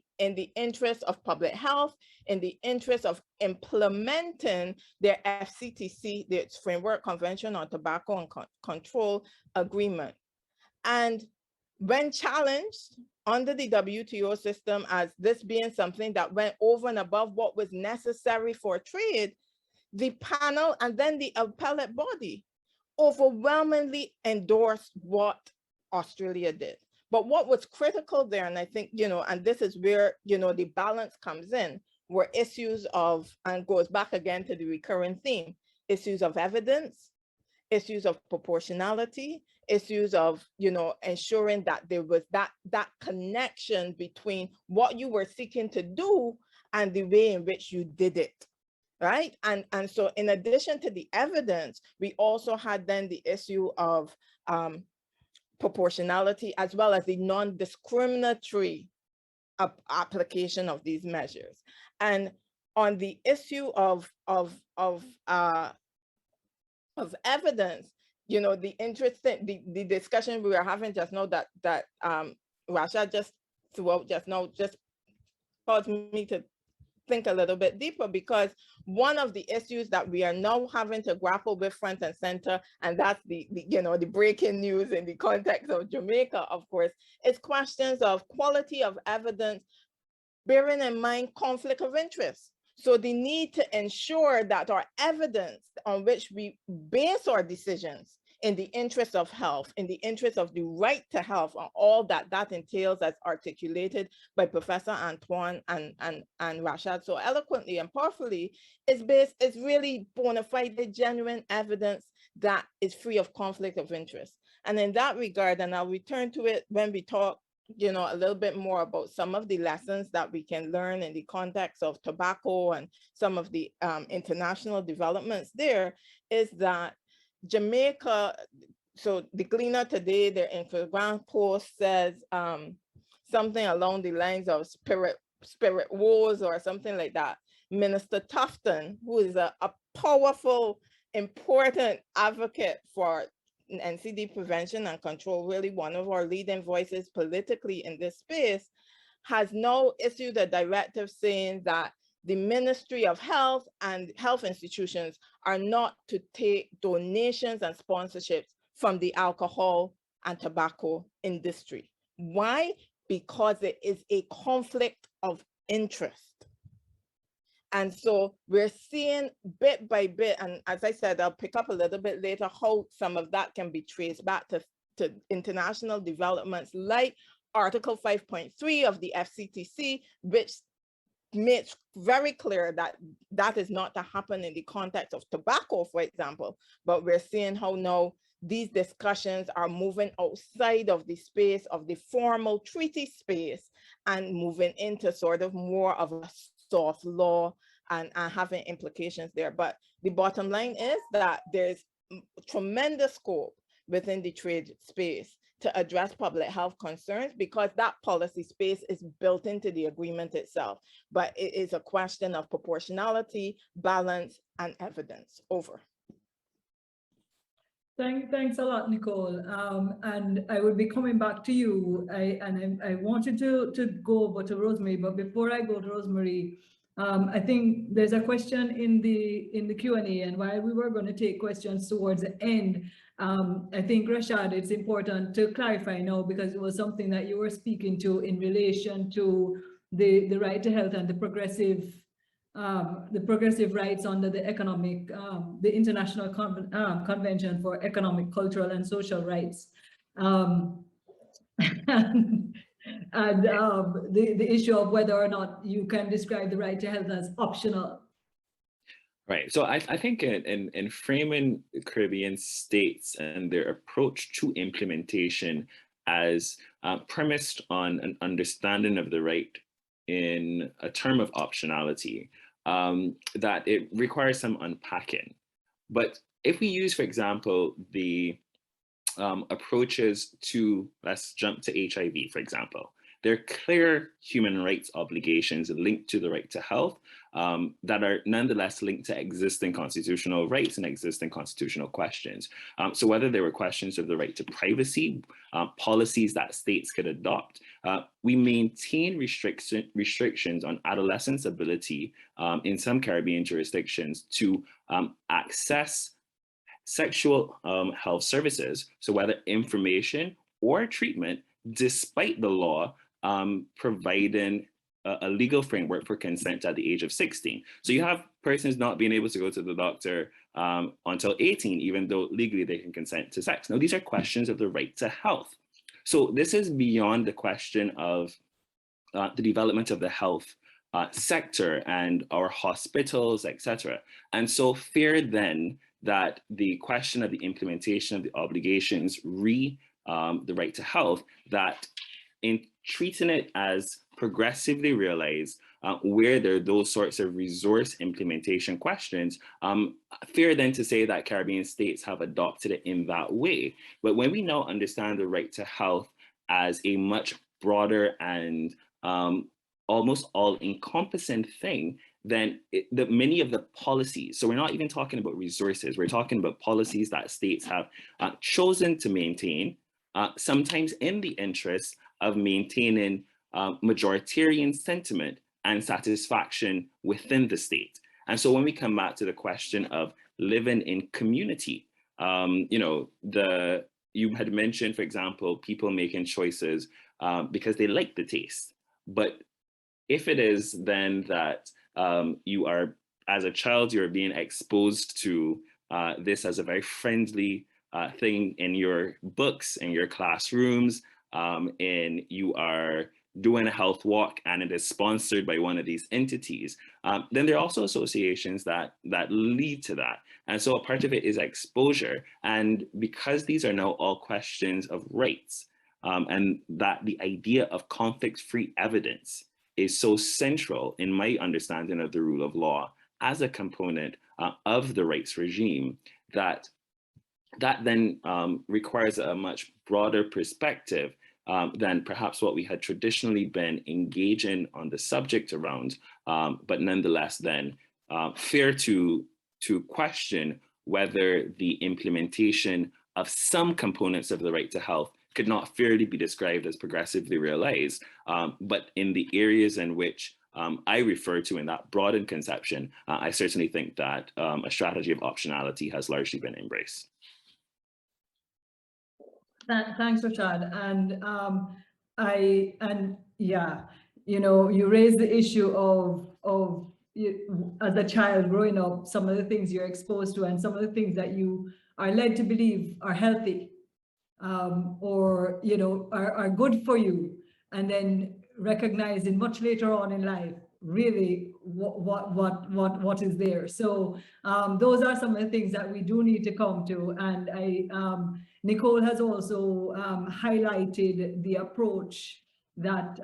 interest of public health, in the interest of implementing their FCTC, their Framework Convention on Tobacco and Control Agreement. And when challenged under the WTO system as this being something that went over and above what was necessary for trade, the panel and then the appellate body overwhelmingly endorsed what Australia did. But what was critical there, and I think, and this is where, the balance comes in, were issues of, and goes back again to the recurring theme, issues of evidence, issues of proportionality, issues of, ensuring that there was that connection between what you were seeking to do and the way in which you did it. Right. And so in addition to the evidence, we also had then the issue of proportionality, as well as the non-discriminatory application of these measures. And on the issue of evidence, you know, the discussion we were having just now that Rashad just threw out just now just caused me to think a little bit deeper, because one of the issues that we are now having to grapple with front and center, and that's the breaking news in the context of Jamaica, of course, is questions of quality of evidence, bearing in mind conflict of interest. So the need to ensure that our evidence on which we base our decisions in the interest of health, in the interest of the right to health, and all that entails, as articulated by Professor Antoine and Rashad so eloquently and powerfully, is really bona fide, genuine evidence that is free of conflict of interest. And in that regard, and I'll return to it when we talk, you know, a little bit more about some of the lessons that we can learn in the context of tobacco and some of the international developments there, is that Jamaica, so the Gleaner today, their Instagram post says something along the lines of spirit wars or something like that. Minister Tufton, who is a powerful, important advocate for NCD prevention and control, really one of our leading voices politically in this space, has now issued a directive saying that the Ministry of Health and health institutions are not to take donations and sponsorships from the alcohol and tobacco industry. Why? Because it is a conflict of interest. And so we're seeing bit by bit, and as I said, I'll pick up a little bit later how some of that can be traced back to international developments like Article 5.3 of the FCTC, which makes very clear that that is not to happen in the context of tobacco, for example. But we're seeing how now these discussions are moving outside of the space of the formal treaty space and moving into sort of more of a soft law and having implications there. But the bottom line is that there's tremendous scope within the trade space to address public health concerns, because that policy space is built into the agreement itself. But it is a question of proportionality, balance, and evidence. Over. Thanks a lot, Nicole. And I will be coming back to you. I wanted to go over to Rosemary, but before I go to Rosemary, I think there's a question in the Q&A, and while we were going to take questions towards the end, I think, Rashad, it's important to clarify now, because it was something that you were speaking to in relation to the right to health and the progressive rights under the the International Convention for Economic, Cultural, and Social Rights. The issue of whether or not you can describe the right to health as optional. Right. So I think in framing Caribbean states and their approach to implementation as premised on an understanding of the right in a term of optionality, that it requires some unpacking. But if we use, for example, the approaches to, let's jump to HIV, for example, there are clear human rights obligations linked to the right to health that are nonetheless linked to existing constitutional rights and existing constitutional questions. So whether there were questions of the right to privacy, policies that states could adopt, we maintain restrictions on adolescents' ability in some Caribbean jurisdictions to access sexual health services, so whether information or treatment, despite the law providing a legal framework for consent at the age of 16. So you have persons not being able to go to the doctor until 18, even though legally they can consent to sex. Now, these are questions of the right to health. So this is beyond the question of the development of the health sector and our hospitals, etc. And so fear then that the question of the implementation of the obligations the right to health, that in treating it as progressively realized where there are those sorts of resource implementation questions, fair then to say that Caribbean states have adopted it in that way. But when we now understand the right to health as a much broader and almost all-encompassing thing, then many of the policies, so we're not even talking about resources, we're talking about policies that states have chosen to maintain, sometimes in the interest of maintaining majoritarian sentiment and satisfaction within the state. And so when we come back to the question of living in community, you know, you had mentioned, for example, people making choices because they like the taste. But if it is then that you are, as a child, you're being exposed to this as a very friendly thing in your books, in your classrooms, and you are doing a health walk and it is sponsored by one of these entities, then there are also associations that lead to that. And so a part of it is exposure. And because these are now all questions of rights, and that the idea of conflict-free evidence is so central in my understanding of the rule of law as a component of the rights regime, that then requires a much broader perspective than perhaps what we had traditionally been engaging on the subject around, but nonetheless then fair to question whether the implementation of some components of the right to health could not fairly be described as progressively realized, but in the areas in which I refer to in that broadened conception, I certainly think that a strategy of optionality has largely been embraced. Thanks, Rashad. And yeah, you know, you raised the issue of as a child growing up, some of the things you're exposed to and some of the things that you are led to believe are healthy, or, you know, are good for you, and then recognizing much later on in life really what is there. So those are some of the things that we do need to come to. And Nicole has also highlighted the approach that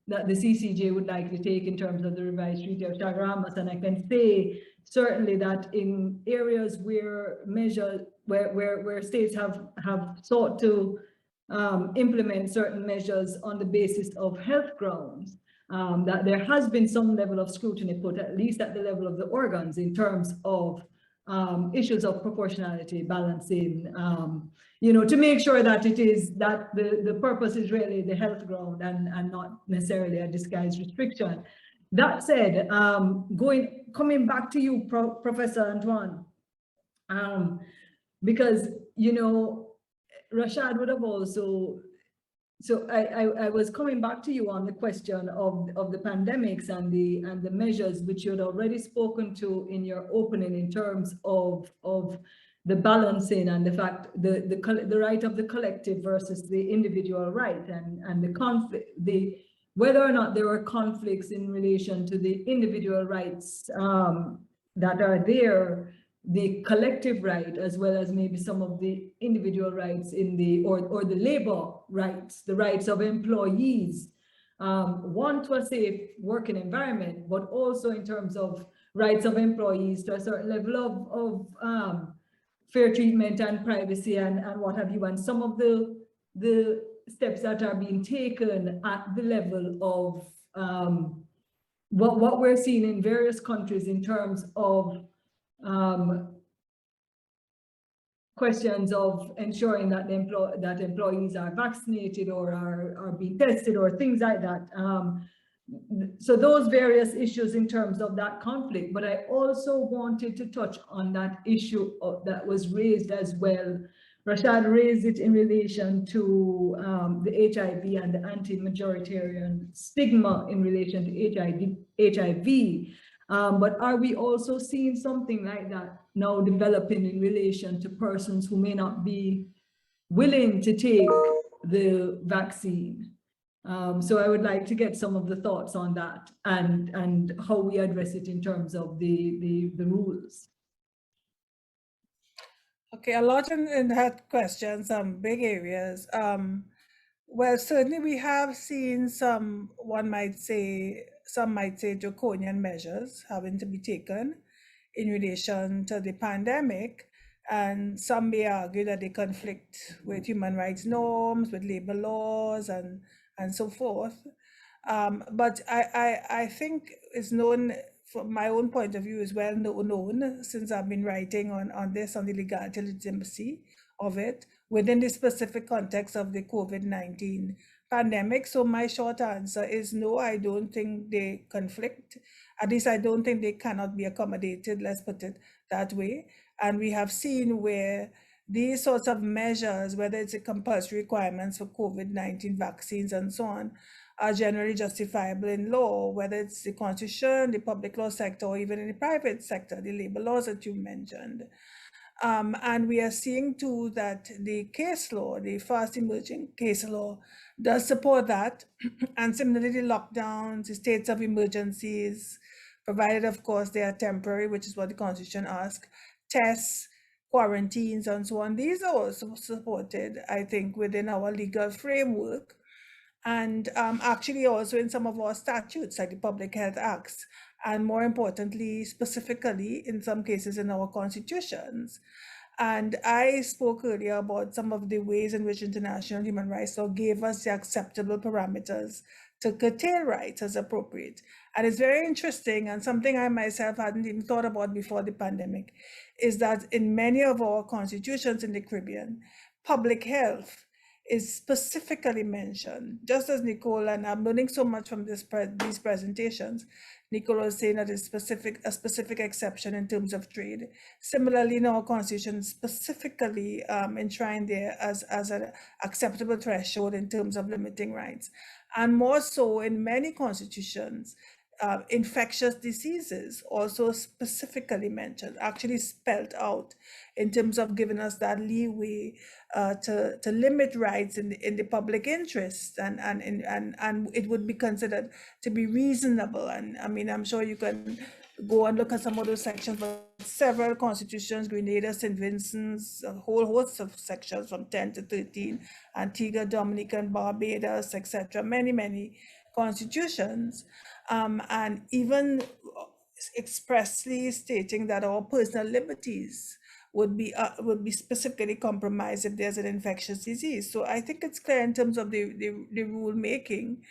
that the CCJ would like to take in terms of the revised Treaty of Chaguaramas. And I can say certainly that in areas where where states have sought to implement certain measures on the basis of health grounds, that there has been some level of scrutiny put, at least at the level of the organs, in terms of issues of proportionality, balancing, you know, to make sure that it is that the purpose is really the health ground and not necessarily a disguised restriction. That said, coming back to you, Professor Antoine, because, you know, Rashad would have also, so I was coming back to you on the question of the pandemics and the measures which you had already spoken to in your opening in terms of the balancing and the fact the right of the collective versus the individual right, and the conflict, whether or not there are conflicts in relation to the individual rights that are there, the collective right, as well as maybe some of the individual rights in the, or the labor rights, the rights of employees, one, to a safe working environment, but also in terms of rights of employees to a certain level of fair treatment and privacy and what have you, and some of the steps that are being taken at the level of what we're seeing in various countries in terms of questions of ensuring that employees are vaccinated or are being tested or things like that. So those various issues in terms of that conflict, but I also wanted to touch on that issue that was raised as well. Rashad raised it in relation to the HIV and the anti-majoritarian stigma in relation to HIV. But are we also seeing something like that now developing in relation to persons who may not be willing to take the vaccine? So I would like to get some of the thoughts on that and how we address it in terms of the rules. Okay, a lot in that question, some big areas. Well, certainly we have seen some, one might say, some might say draconian measures having to be taken in relation to the pandemic. And some may argue that they conflict with human rights norms, with labor laws, and so forth. But I think it's known, from my own point of view, is well known since I've been writing on this, on the legality and legitimacy of it within the specific context of the COVID-19 pandemic. So my short answer is no, I don't think they conflict. At least I don't think they cannot be accommodated, let's put it that way. And we have seen where these sorts of measures, whether it's a compulsory requirements for COVID-19 vaccines and so on, are generally justifiable in law, whether it's the constitution, the public law sector, or even in the private sector, the labor laws that you mentioned. And we are seeing too that the case law, the fast emerging case law, does support that. And similarly, the lockdowns, the states of emergencies, provided of course they are temporary, which is what the Constitution asks, tests, quarantines, and so on. These are also supported, I think, within our legal framework. And actually also in some of our statutes, like the Public Health Acts, and more importantly, specifically in some cases in our constitutions. And I spoke earlier about some of the ways in which international human rights law gave us the acceptable parameters to curtail rights as appropriate. And it's very interesting, and something I myself hadn't even thought about before the pandemic, is that in many of our constitutions in the Caribbean, public health is specifically mentioned, just as Nicole, and I'm learning so much from these presentations. Nicole was saying that it's a specific exception in terms of trade. Similarly, in our constitution, specifically enshrined there as an acceptable threshold in terms of limiting rights. And more so in many constitutions, infectious diseases also specifically mentioned, actually spelled out in terms of giving us that leeway to limit rights in the public interest, and it would be considered to be reasonable. And I mean, I'm sure you can go and look at some of those sections, but several constitutions, Grenada, St. Vincent's, a whole host of sections from 10 to 13, Antigua, Dominican, Barbados, etc., many constitutions, and even expressly stating that our personal liberties would be specifically compromised if there's an infectious disease. So I think it's clear in terms of the rule making.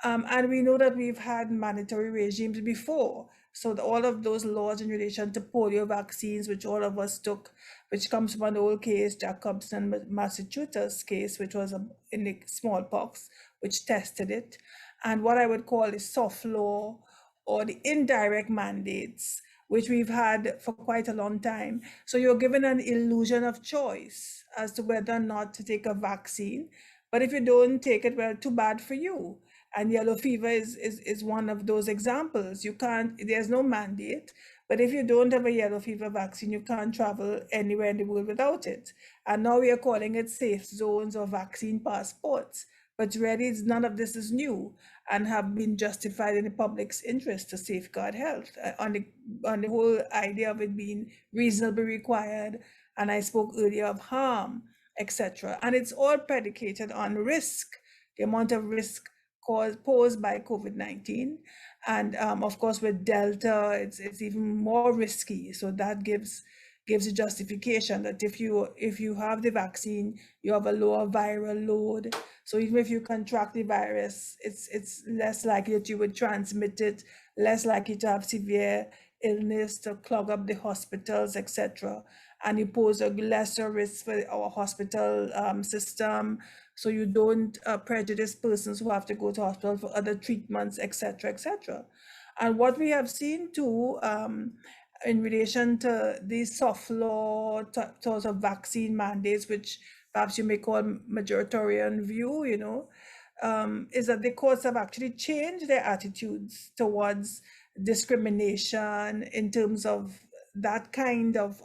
And we know that we've had mandatory regimes before. So all of those laws in relation to polio vaccines, which all of us took, which comes from an old case, Jacobson, Massachusetts case, which was in the smallpox, which tested it. And what I would call the soft law or the indirect mandates, which we've had for quite a long time. So you're given an illusion of choice as to whether or not to take a vaccine. But if you don't take it, well, too bad for you. And yellow fever is one of those examples. You can't, there's no mandate, but if you don't have a yellow fever vaccine, you can't travel anywhere in the world without it. And now we are calling it safe zones or vaccine passports. But really, none of this is new and have been justified in the public's interest to safeguard health on the whole idea of it being reasonably required. And I spoke earlier of harm, etc. And it's all predicated on risk, the amount of risk posed by COVID-19. And of course, with Delta, it's even more risky. So that gives a justification that if you have the vaccine, you have a lower viral load. So even if you contract the virus, it's less likely that you would transmit it, less likely to have severe illness, to clog up the hospitals, etc. And you pose a lesser risk for our hospital system. So you don't prejudice persons who have to go to hospital for other treatments, etc., etc. And what we have seen too, in relation to these soft law sorts of vaccine mandates, which perhaps you may call majoritarian view, is that the courts have actually changed their attitudes towards discrimination in terms of that kind of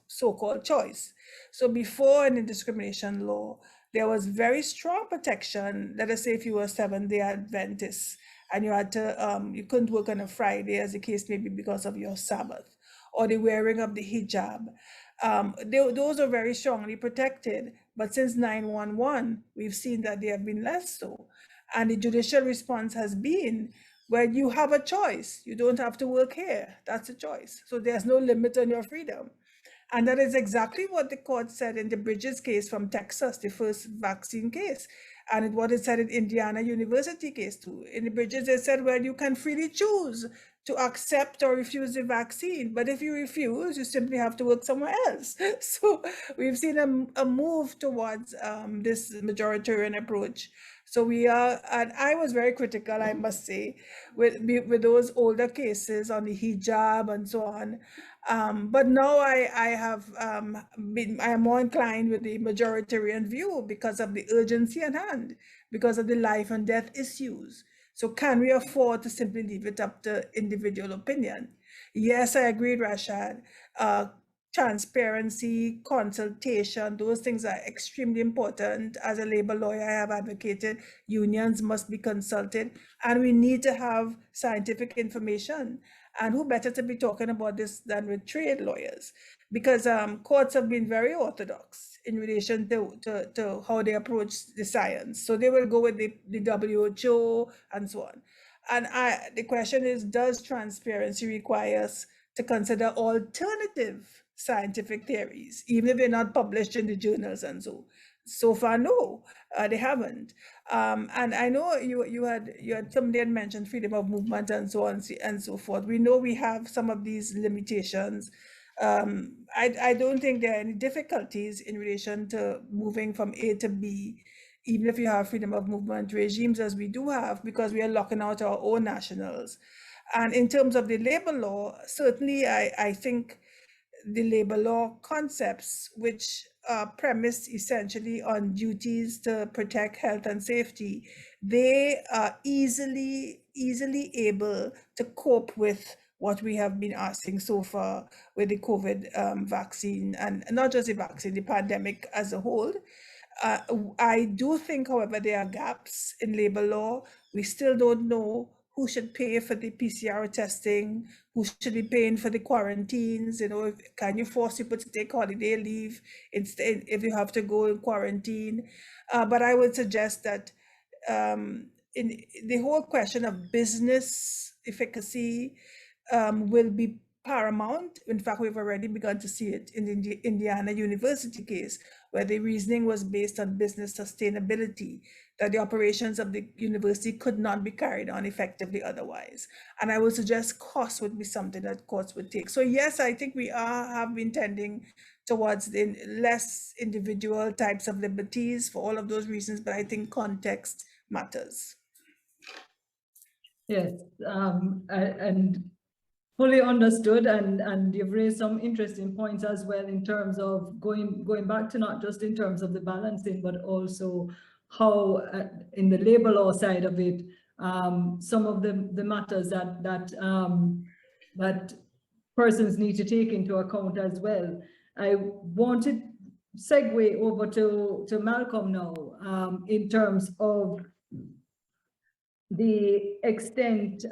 so-called choice. So before in the discrimination law, there was very strong protection. Let us say if you were a Seventh-day Adventist, and you had to, you couldn't work on a Friday, as the case may be, because of your Sabbath, or the wearing of the hijab. Those are very strongly protected. But since 9/11, we've seen that they have been less so. And the judicial response has been, where you have a choice. You don't have to work here. That's a choice. So there's no limit on your freedom. And that is exactly what the court said in the Bridges case from Texas, the first vaccine case. And what it said in Indiana University case too. In the Bridges, they said, well, you can freely choose to accept or refuse the vaccine. But if you refuse, you simply have to work somewhere else. So we've seen a move towards this majoritarian approach. So we are, and I was very critical, I must say, with those older cases on the hijab and so on. But now I am more inclined with the majoritarian view because of the urgency at hand, because of the life and death issues. So can we afford to simply leave it up to individual opinion? Yes, I agree, Rashad. Transparency, consultation, those things are extremely important. As a labor lawyer, I have advocated unions must be consulted, and we need to have scientific information. And who better to be talking about this than with trade lawyers? Because courts have been very orthodox in relation to how they approach the science. So they will go with the WHO and so on. And the question is, does transparency require us to consider alternative scientific theories, even if they're not published in the journals and so? So far, no, they haven't. And I know you had somebody had mentioned freedom of movement and so on and so forth. We know we have some of these limitations. I don't think there are any difficulties in relation to moving from A to B, even if you have freedom of movement regimes as we do have, because we are locking out our own nationals. And in terms of the labor law, certainly I think the labor law concepts, which are premised essentially on duties to protect health and safety, they are easily able to cope with what we have been asking so far with the COVID vaccine, and not just the vaccine, the pandemic as a whole. I do think, however, there are gaps in labor law. We still don't know who should pay for the PCR testing, who should be paying for the quarantines. You know, can you force people to take holiday leave instead if you have to go in quarantine? But I would suggest that in the whole question of business efficacy will be paramount. In fact, we've already begun to see it in the Indiana University case, where the reasoning was based on business sustainability, that the operations of the university could not be carried on effectively otherwise. And I would suggest cost would be something that courts would take. So yes, I think we have been tending towards the less individual types of liberties for all of those reasons, but I think context matters. Yes, and fully understood, and you've raised some interesting points as well in terms of going back to not just in terms of the balancing, but also how in the labor law side of it, some of the matters that persons need to take into account as well. I want to segue over to Malcolm now in terms of the extent.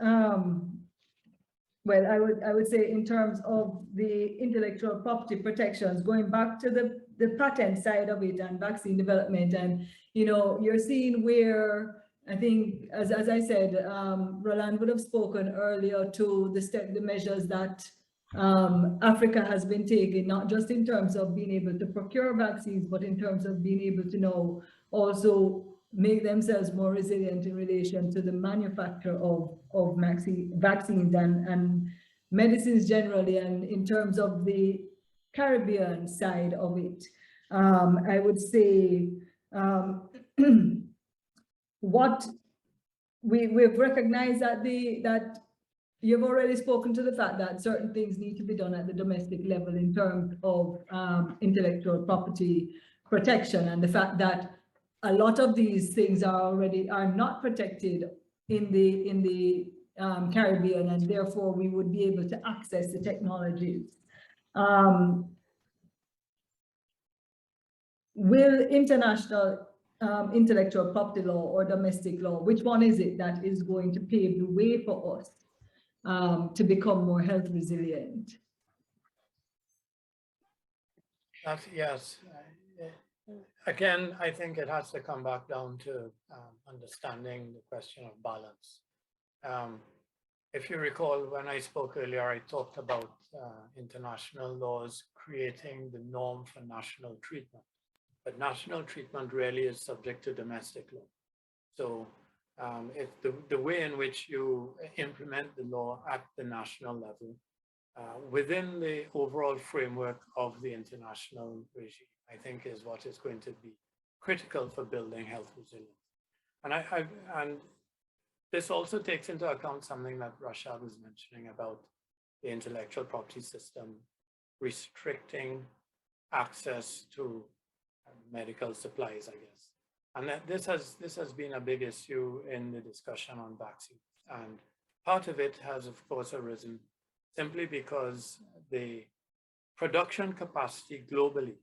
Well, I would say in terms of the intellectual property protections, going back to the patent side of it and vaccine development, and you know, you're seeing where I think, as I said, Roland would have spoken earlier to the measures that Africa has been taking, not just in terms of being able to procure vaccines, but in terms of being able to know also make themselves more resilient in relation to the manufacture of vaccines and medicines generally, and in terms of the Caribbean side of it. I would say what we've recognized that you've already spoken to the fact that certain things need to be done at the domestic level in terms of intellectual property protection, and the fact that a lot of these things are not protected in the Caribbean, and therefore we would be able to access the technologies. Will international intellectual property law or domestic law, which one is it that is going to pave the way for us to become more health resilient? Yes. Again, I think it has to come back down to understanding the question of balance. if you recall, when I spoke earlier, I talked about international laws creating the norm for national treatment. But national treatment really is subject to domestic law. So it's the way in which you implement the law at the national level within the overall framework of the international regime, I think is what is going to be critical for building health resilience. And this also takes into account something that Rashad was mentioning about the intellectual property system restricting access to medical supplies, I guess. And that this has been a big issue in the discussion on vaccines. And part of it has, of course, arisen simply because the production capacity globally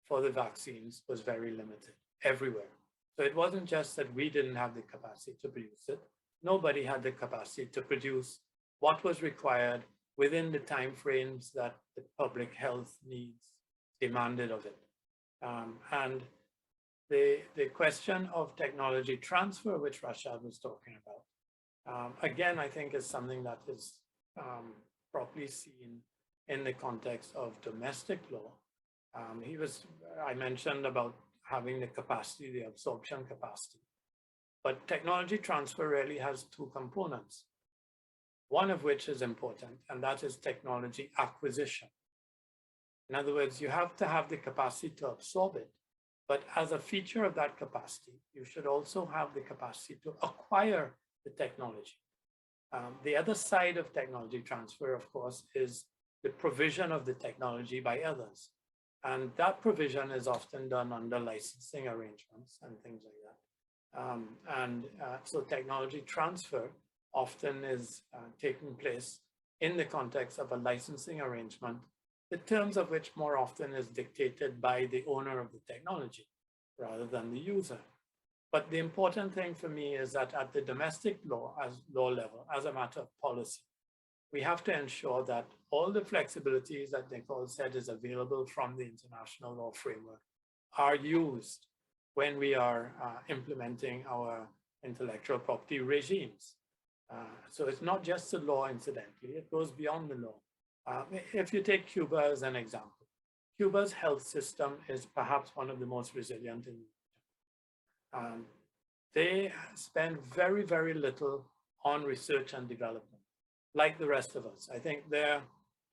for the vaccines was very limited everywhere. So it wasn't just that we didn't have the capacity to produce it. Nobody had the capacity to produce what was required within the timeframes that the public health needs demanded of it. And the question of technology transfer, which Rashad was talking about, again, I think is something that is properly seen in the context of domestic law. I mentioned about having the capacity, the absorption capacity. But technology transfer really has two components, one of which is important, and that is technology acquisition. In other words, you have to have the capacity to absorb it, but as a feature of that capacity, you should also have the capacity to acquire the technology. The other side of technology transfer, of course, is the provision of the technology by others. And that provision is often done under licensing arrangements and things like that. So technology transfer often is taking place in the context of a licensing arrangement, the terms of which more often is dictated by the owner of the technology rather than the user. But the important thing for me is that at the domestic law level, as a matter of policy, we have to ensure that all the flexibilities that Nicole said is available from the international law framework are used when we are implementing our intellectual property regimes. So it's not just the law, incidentally, it goes beyond the law. If you take Cuba as an example, Cuba's health system is perhaps one of the most resilient in the region. They spend very, very little on research and development, like the rest of us. I think their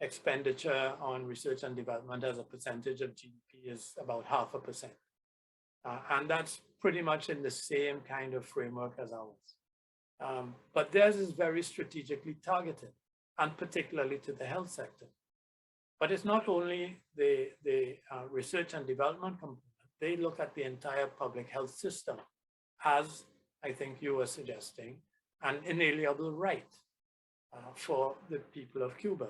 expenditure on research and development as a percentage of GDP is about 0.5%. And that's pretty much in the same kind of framework as ours. But theirs is very strategically targeted, and particularly to the health sector. But it's not only the research and development component. They look at the entire public health system as, I think you were suggesting, an inalienable right for the people of Cuba.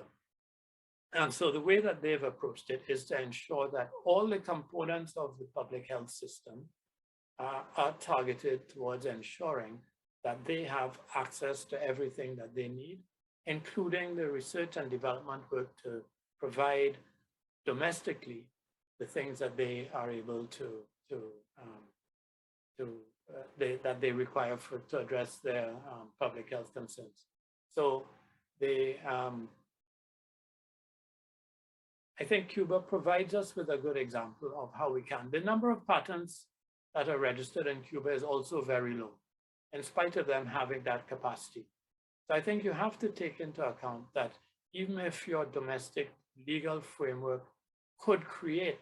And so the way that they've approached it is to ensure that all the components of the public health system are targeted towards ensuring that they have access to everything that they need, including the research and development work to provide domestically the things that they are able that they require to address their public health concerns. So I think Cuba provides us with a good example of how we can. The number of patents that are registered in Cuba is also very low, in spite of them having that capacity. So I think you have to take into account that even if your domestic legal framework could create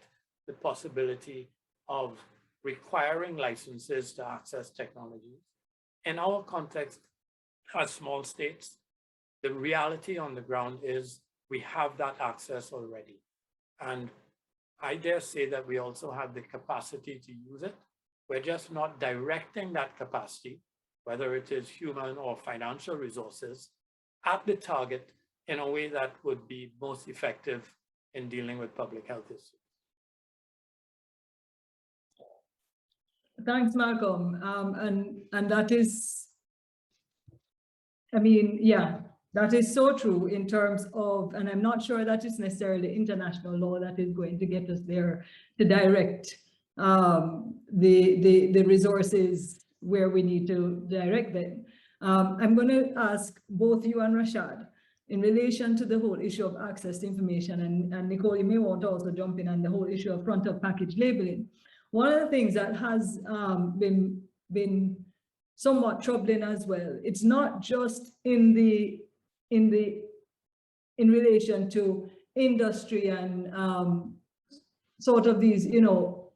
the possibility of requiring licenses to access technologies, in our context as small states, the reality on the ground is we have that access already. And I dare say that we also have the capacity to use it. We're just not directing that capacity, whether it is human or financial resources, at the target in a way that would be most effective in dealing with public health issues. Thanks, Malcolm. And that is, I mean, yeah, that is so true in terms of, and I'm not sure that it's necessarily international law that is going to get us there to direct the resources where we need to direct them. I'm going to ask both you and Rashad in relation to the whole issue of access to information, and Nicole, you may want to also jump in on the whole issue of front of package labeling. One of the things that has been somewhat troubling as well, it's not just in relation to industry and sort of these, you know,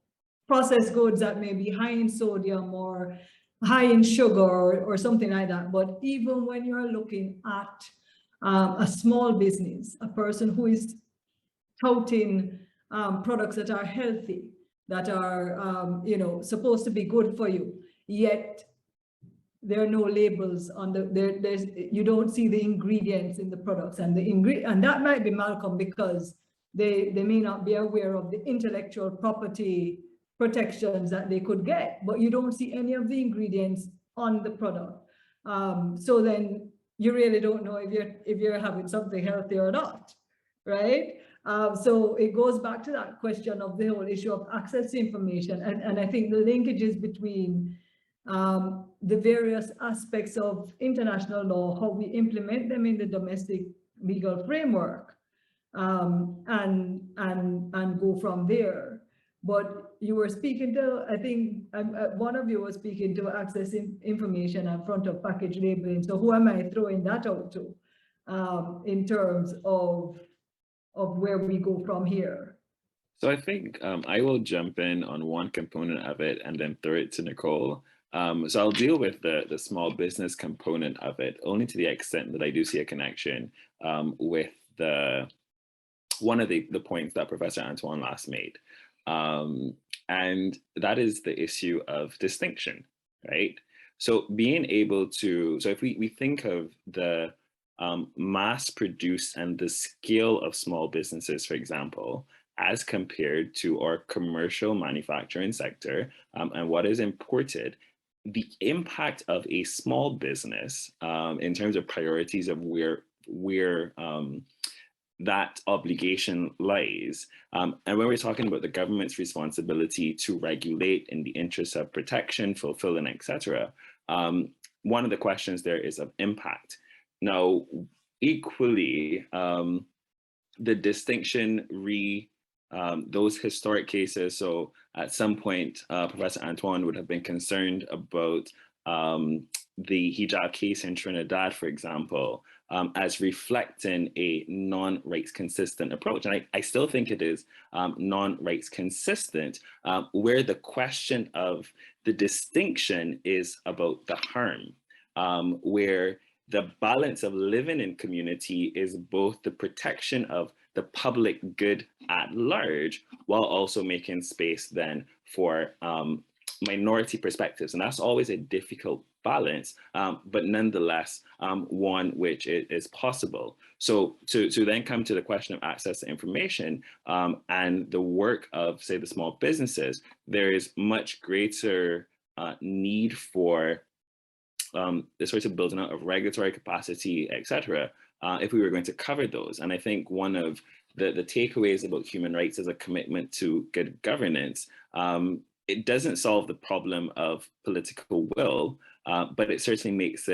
processed goods that may be high in sodium or high in sugar or something like that. But even when you're looking at a small business, a person who is touting products that are healthy, that are, you know, supposed to be good for you, yet there are no labels on you don't see the ingredients in the products, and that might be Malcolm because they may not be aware of the intellectual property protections that they could get, but you don't see any of the ingredients on the product. So then you really don't know if you're having something healthy or not, right? So it goes back to that question of the whole issue of access to information, and I think the linkages between the various aspects of international law, how we implement them in the domestic legal framework, and go from there. But you were speaking to, I think one of you was speaking to access information and front of package labeling. So who am I throwing that out to in terms of where we go from here? So I think I will jump in on one component of it and then throw it to Nicole. So I'll deal with the small business component of it, only to the extent that I do see a connection with one of the points that Professor Antoine last made. And that is the issue of distinction, right? So being able to, so if we think of the mass produced and the scale of small businesses, for example, as compared to our commercial manufacturing sector and what is imported, the impact of a small business in terms of priorities of where that obligation lies. And when we're talking about the government's responsibility to regulate in the interests of protection, fulfilling, etc., one of the questions there is of impact. Now, equally, the distinction those historic cases, so at some point, Professor Antoine would have been concerned about the hijab case in Trinidad, for example, as reflecting a non-rights consistent approach. And I still think it is non-rights consistent, where the question of the distinction is about the harm, where the balance of living in community is both the protection of the public good at large, while also making space then for minority perspectives. And that's always a difficult balance, but nonetheless, one which is possible. So to then come to the question of access to information and the work of, say, the small businesses, there is much greater need for the sort of building out of regulatory capacity, etc., if we were going to cover those. And I think one of the takeaways about human rights as a commitment to good governance, it doesn't solve the problem of political will, but it certainly makes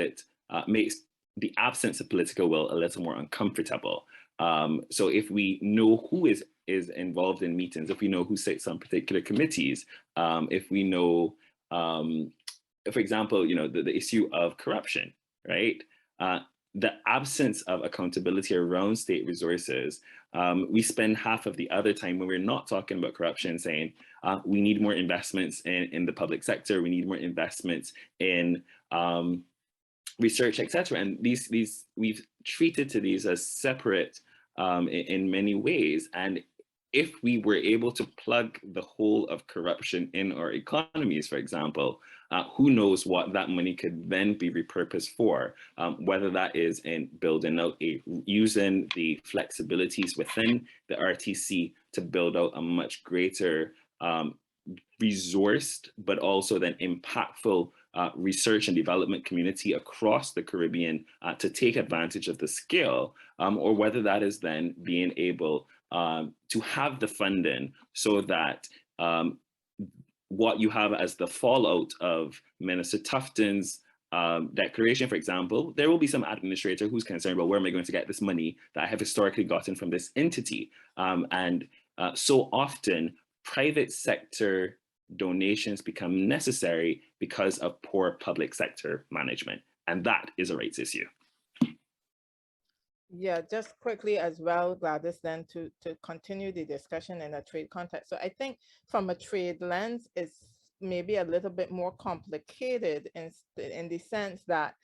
the absence of political will a little more uncomfortable. So if we know who is involved in meetings, if we know who sits on particular committees, if we know, for example, you know, the issue of corruption, right? The absence of accountability around state resources, we spend half of the other time when we're not talking about corruption saying we need more investments in the public sector, we need more investments in research, etc. And these we've treated to these as separate in many ways. And if we were able to plug the whole of corruption in our economies, for example, who knows what that money could then be repurposed for, whether that is in building out using the flexibilities within the RTC to build out a much greater resourced, but also then impactful research and development community across the Caribbean to take advantage of the scale, or whether that is then being able to have the funding so that what you have as the fallout of Minister Tufton's declaration, for example, there will be some administrator who's concerned about where am I going to get this money that I have historically gotten from this entity. So often private sector donations become necessary because of poor public sector management. And that is a rights issue. Yeah, just quickly as well, Gladys, then to continue the discussion in a trade context. So I think from a trade lens, it's maybe a little bit more complicated in the sense that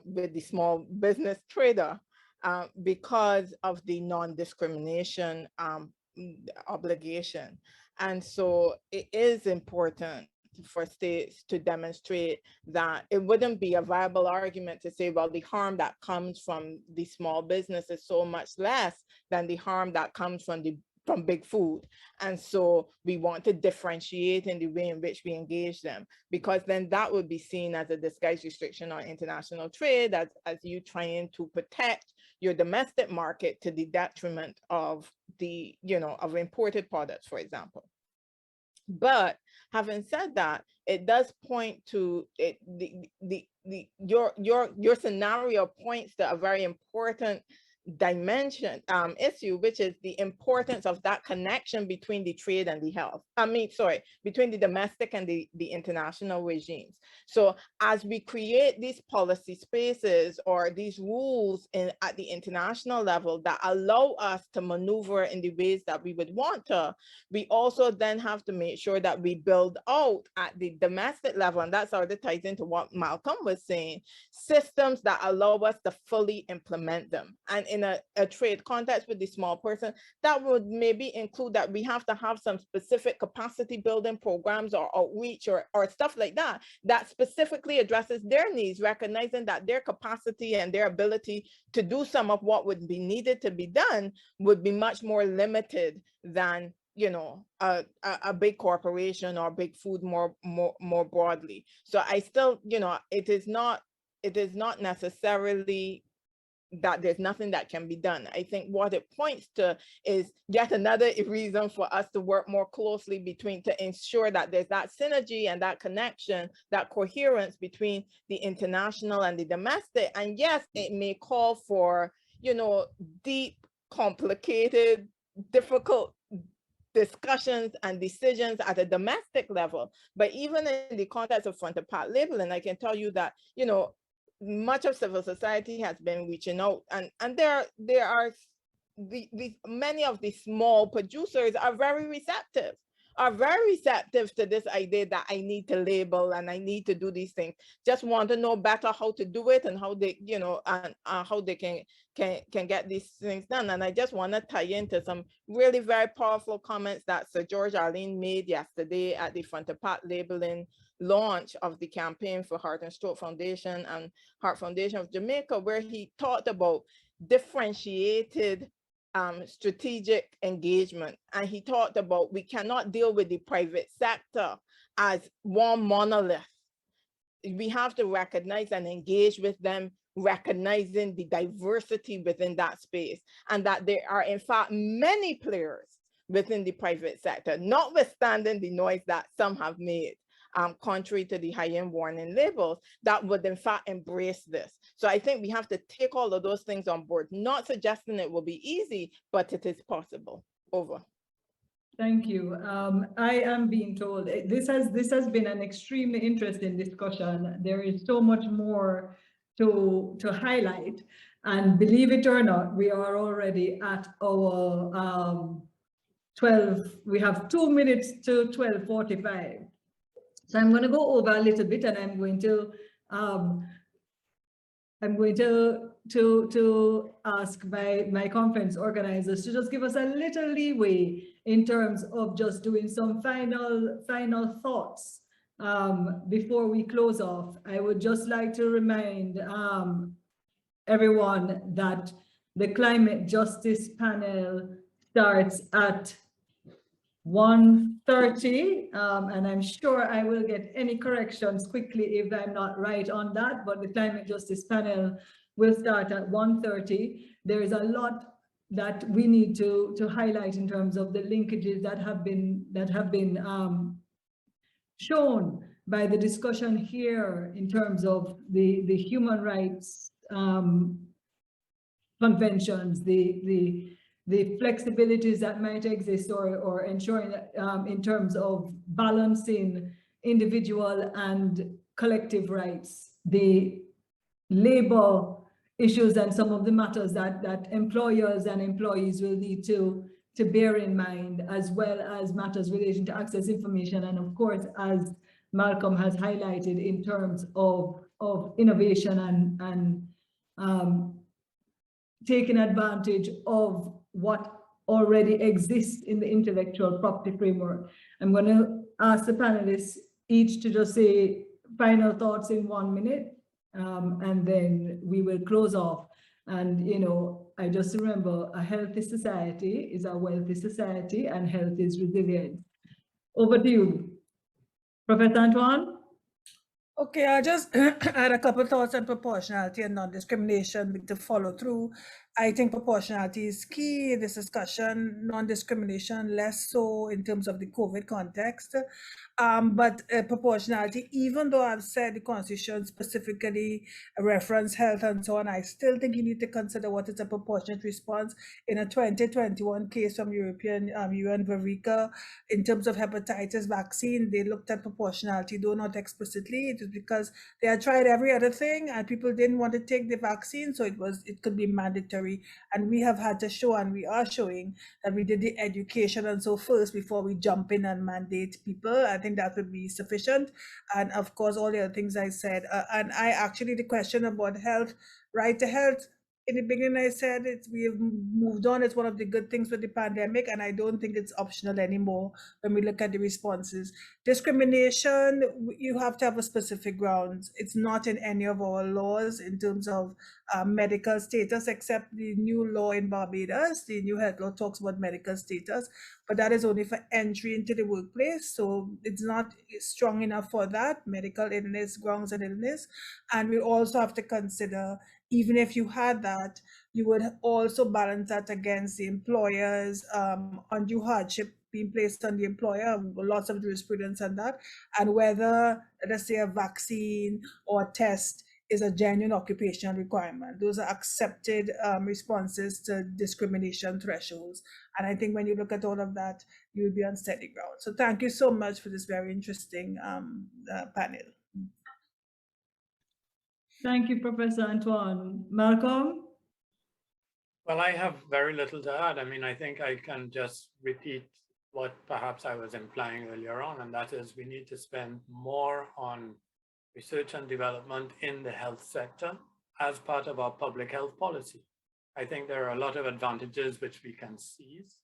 with the small business trader, because of the non-discrimination obligation. And so it is important for states to demonstrate that it wouldn't be a viable argument to say, well, the harm that comes from the small business is so much less than the harm that comes from big food. And so we want to differentiate in the way in which we engage them, because then that would be seen as a disguised restriction on international trade, as you trying to protect your domestic market to the detriment of the, of imported products, for example. But having said that, it does point to it, your scenario points to a very important dimension issue, which is the importance of that connection between the trade and the health. Between the domestic and the international regimes. So as we create these policy spaces or these rules at the international level that allow us to maneuver in the ways that we would want to, we also then have to make sure that we build out at the domestic level, and that sort of ties into what Malcolm was saying, systems that allow us to fully implement them. And in a trade context with the small person, that would maybe include that we have to have some specific capacity building programs or outreach or stuff like that, that specifically addresses their needs, recognizing that their capacity and their ability to do some of what would be needed to be done would be much more limited than a big corporation or big food more broadly. So I still, it is not necessarily that there's nothing that can be done. I think what it points to is yet another reason for us to work more closely to ensure that there's that synergy and that connection, that coherence between the international and the domestic. And yes, it may call for, deep, complicated, difficult discussions and decisions at a domestic level. But even in the context of front-of-pack labeling, I can tell you that, much of civil society has been reaching out, and there are many of the small producers are very receptive to this idea that I need to label and I need to do these things. Just want to know better how to do it and how they, and how they can get these things done. And I just want to tie into some really very powerful comments that Sir George Arlene made yesterday at the front-of-pack labeling launch of the campaign for Heart and Stroke Foundation and Heart Foundation of Jamaica, where he talked about differentiated strategic engagement. And he talked about we cannot deal with the private sector as one monolith. We have to recognize and engage with them, recognizing the diversity within that space, and that there are in fact many players within the private sector, notwithstanding the noise that some have made, contrary to the high-end warning labels, that would in fact embrace this. So I think we have to take all of those things on board, not suggesting it will be easy, but it is possible. Over. Thank you. I am being told this has been an extremely interesting discussion. There is so much more to highlight, and believe it or not, we are already at our 12. We have 2 minutes to 12:45. So I'm going to go over a little bit, and I'm going to ask my conference organizers to just give us a little leeway in terms of just doing some final thoughts before we close off. I would just like to remind everyone that the climate justice panel starts at 1:30, and I'm sure I will get any corrections quickly if I'm not right on that, but the climate justice panel will start at 1:30. There is a lot that we need to highlight in terms of the linkages that have been shown by the discussion here in terms of the human rights conventions, the flexibilities that might exist, or ensuring that in terms of balancing individual and collective rights, the labor issues and some of the matters that employers and employees will need to bear in mind, as well as matters relating to access information. And of course, as Malcolm has highlighted, in terms of innovation and taking advantage of what already exists in the intellectual property framework. I'm going to ask the panelists each to just say final thoughts in 1 minute, and then we will close off. And, you know, I just remember, a healthy society is a wealthy society, and health is resilient. Over to you, Professor Antoine. Okay, I just add a couple of thoughts on proportionality and non-discrimination to follow through. I think proportionality is key in this discussion, non-discrimination less so in terms of the COVID context. But proportionality, even though I've said the Constitution specifically reference health and so on, I still think you need to consider what is a proportionate response. In a 2021 case from European UN Verica, in terms of hepatitis vaccine, they looked at proportionality, though not explicitly. It was because they had tried every other thing and people didn't want to take the vaccine, so it could be mandatory. And we have had to show, and we are showing, that we did the education and so first before we jump in and mandate people. I think that would be sufficient. And of course, all the other things I said. And I actually, the question about health, right to health, in the beginning, I said we have moved on. It's one of the good things with the pandemic, and I don't think it's optional anymore when we look at the responses. Discrimination, you have to have a specific grounds. It's not in any of our laws in terms of medical status, except the new law in Barbados. The new health law talks about medical status, but that is only for entry into the workplace. So it's not strong enough for that, medical illness, grounds and illness. And we also have to consider, even if you had that, you would also balance that against the employer's undue hardship being placed on the employer, lots of jurisprudence on that, and whether, let's say, a vaccine or a test is a genuine occupational requirement. Those are accepted responses to discrimination thresholds. And I think when you look at all of that, you will be on steady ground. So thank you so much for this very interesting panel. Thank you, Professor Antoine. Malcolm? Well, I have very little to add. I mean, I think I can just repeat what perhaps I was implying earlier on, and that is we need to spend more on research and development in the health sector as part of our public health policy. I think there are a lot of advantages which we can seize,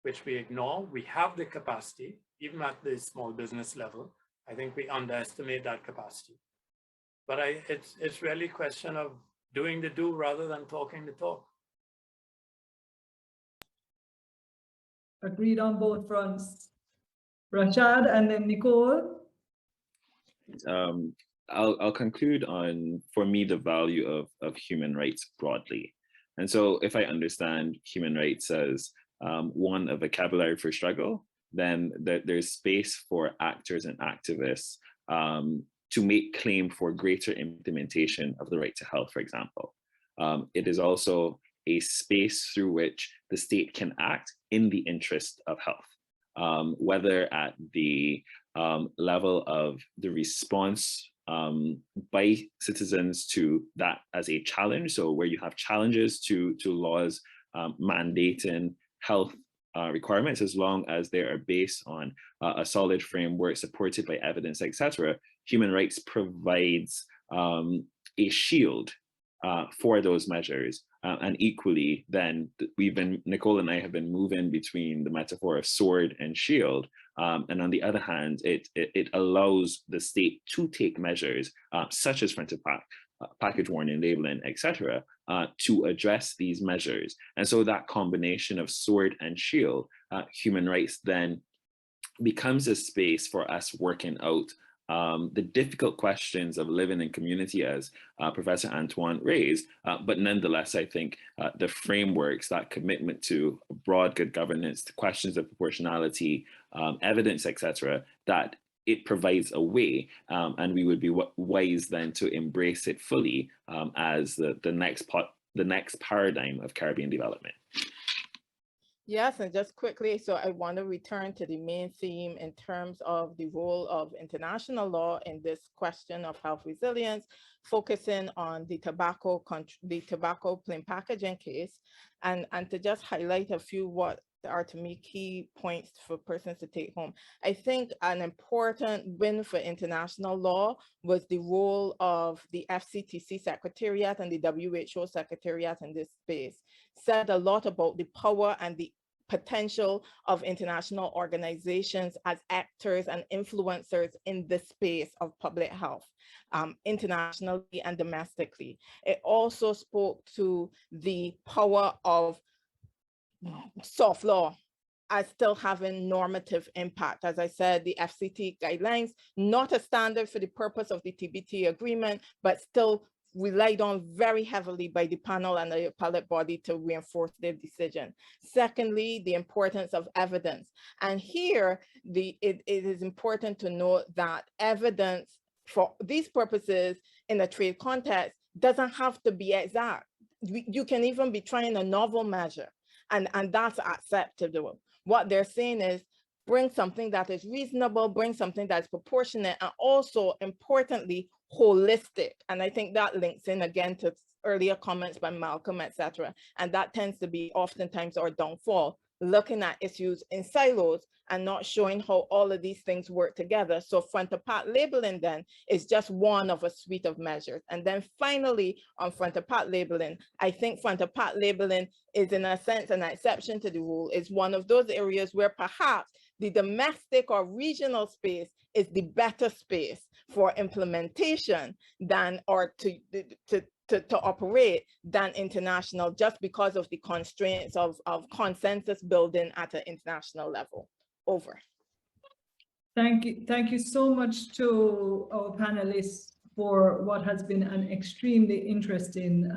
which we ignore. We have the capacity, even at the small business level. I think we underestimate that capacity. But it's really a question of doing the do rather than talking the talk. Agreed on both fronts. Rashad and then Nicole. I'll conclude on, for me, the value of human rights broadly. And so if I understand human rights as one, a vocabulary for struggle, then there's space for actors and activists to make claim for greater implementation of the right to health, for example. It is also a space through which the state can act in the interest of health, whether at the level of the response by citizens to that as a challenge. So where you have challenges to laws mandating health requirements, as long as they are based on a solid framework supported by evidence, etc., human rights provides a shield for those measures. And equally, then Nicole and I have been moving between the metaphor of sword and shield. And on the other hand, it allows the state to take measures such as front of package warning, labeling, etc., to address these measures. And so that combination of sword and shield, human rights then becomes a space for us working out the difficult questions of living in community, as Professor Antoine raised, but nonetheless, I think the frameworks, that commitment to broad good governance, the questions of proportionality, evidence, etc., that it provides a way, and we would be wise then to embrace it fully as the next paradigm of Caribbean development. Yes, and just quickly, so I want to return to the main theme in terms of the role of international law in this question of health resilience, focusing on the tobacco plain packaging case, and to just highlight a few what are to me key points for persons to take home. I think an important win for international law was the role of the FCTC Secretariat and the WHO Secretariat in this space. Said a lot about the power and the potential of international organizations as actors and influencers in the space of public health, internationally and domestically. It also spoke to the power of soft law as still having normative impact. As I said, the FCT guidelines, not a standard for the purpose of the TBT agreement, but still relied on very heavily by the panel and the appellate body to reinforce their decision. Secondly, the importance of evidence. And here, it is important to note that evidence for these purposes in a trade context doesn't have to be exact. You can even be trying a novel measure, and that's acceptable. What they're saying is, bring something that is reasonable, bring something that's proportionate, and also importantly, holistic. And I think that links in again to earlier comments by Malcolm, etc. And that tends to be oftentimes our downfall, looking at issues in silos and not showing how all of these things work together. So front of pack labeling then is just one of a suite of measures. And then finally, on front of pack labeling, I think front of pack labeling is in a sense an exception to the rule. It's one of those areas where perhaps the domestic or regional space is the better space for implementation than, or to operate than international, just because of the constraints of consensus building at an international level. Over. Thank you so much to our panelists for what has been an extremely interesting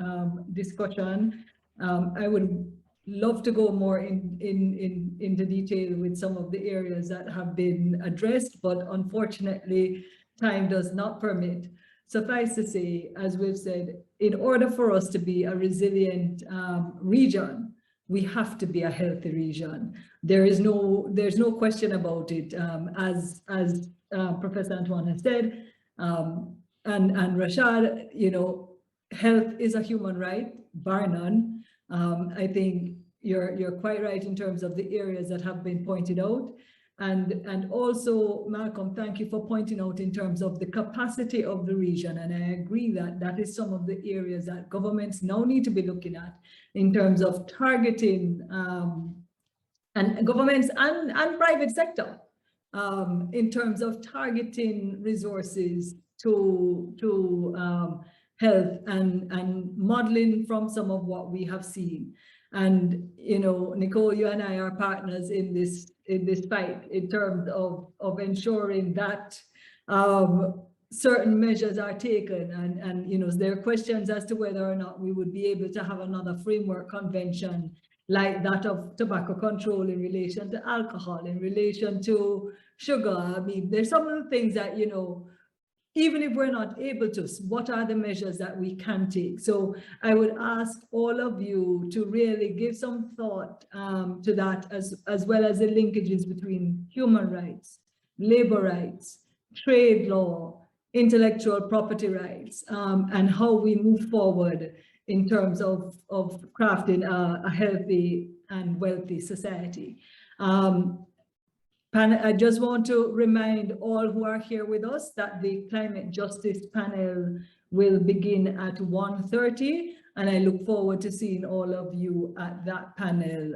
discussion. I would love to go more into detail with some of the areas that have been addressed, but unfortunately, time does not permit. Suffice to say, as we've said, in order for us to be a resilient region, we have to be a healthy region. There's no question about it. As Professor Antoine has said, and Rashad, you know, health is a human right, bar none. I think you're quite right in terms of the areas that have been pointed out. And also, Malcolm, thank you for pointing out in terms of the capacity of the region. And I agree that that is some of the areas that governments now need to be looking at in terms of targeting, and governments and private sector, in terms of targeting resources to health and modeling from some of what we have seen. And, you know, Nicole, you and I are partners in this fight in terms of ensuring that certain measures are taken. And, you know, there are questions as to whether or not we would be able to have another framework convention like that of tobacco control in relation to alcohol, in relation to sugar. I mean, there's some of the things that, you know, even if we're not able to, what are the measures that we can take? So I would ask all of you to really give some thought to that, as well as the linkages between human rights, labor rights, trade law, intellectual property rights, and how we move forward in terms of crafting a healthy and wealthy society. I just want to remind all who are here with us that the climate justice panel will begin at 1:30, and I look forward to seeing all of you at that panel.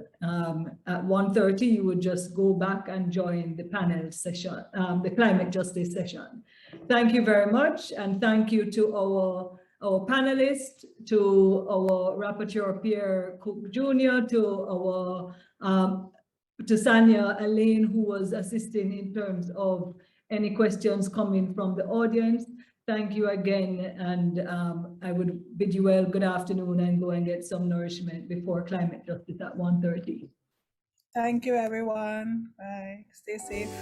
At 1:30, you would just go back and join the panel session, the climate justice session. Thank you very much, and thank you to our panelists, to our rapporteur Pierre Cook Jr., to Sanya Elaine, who was assisting in terms of any questions coming from the audience. Thank you again, and I would bid you well good afternoon and go and get some nourishment before climate justice at 1:30. Thank you, everyone. Bye. Stay safe.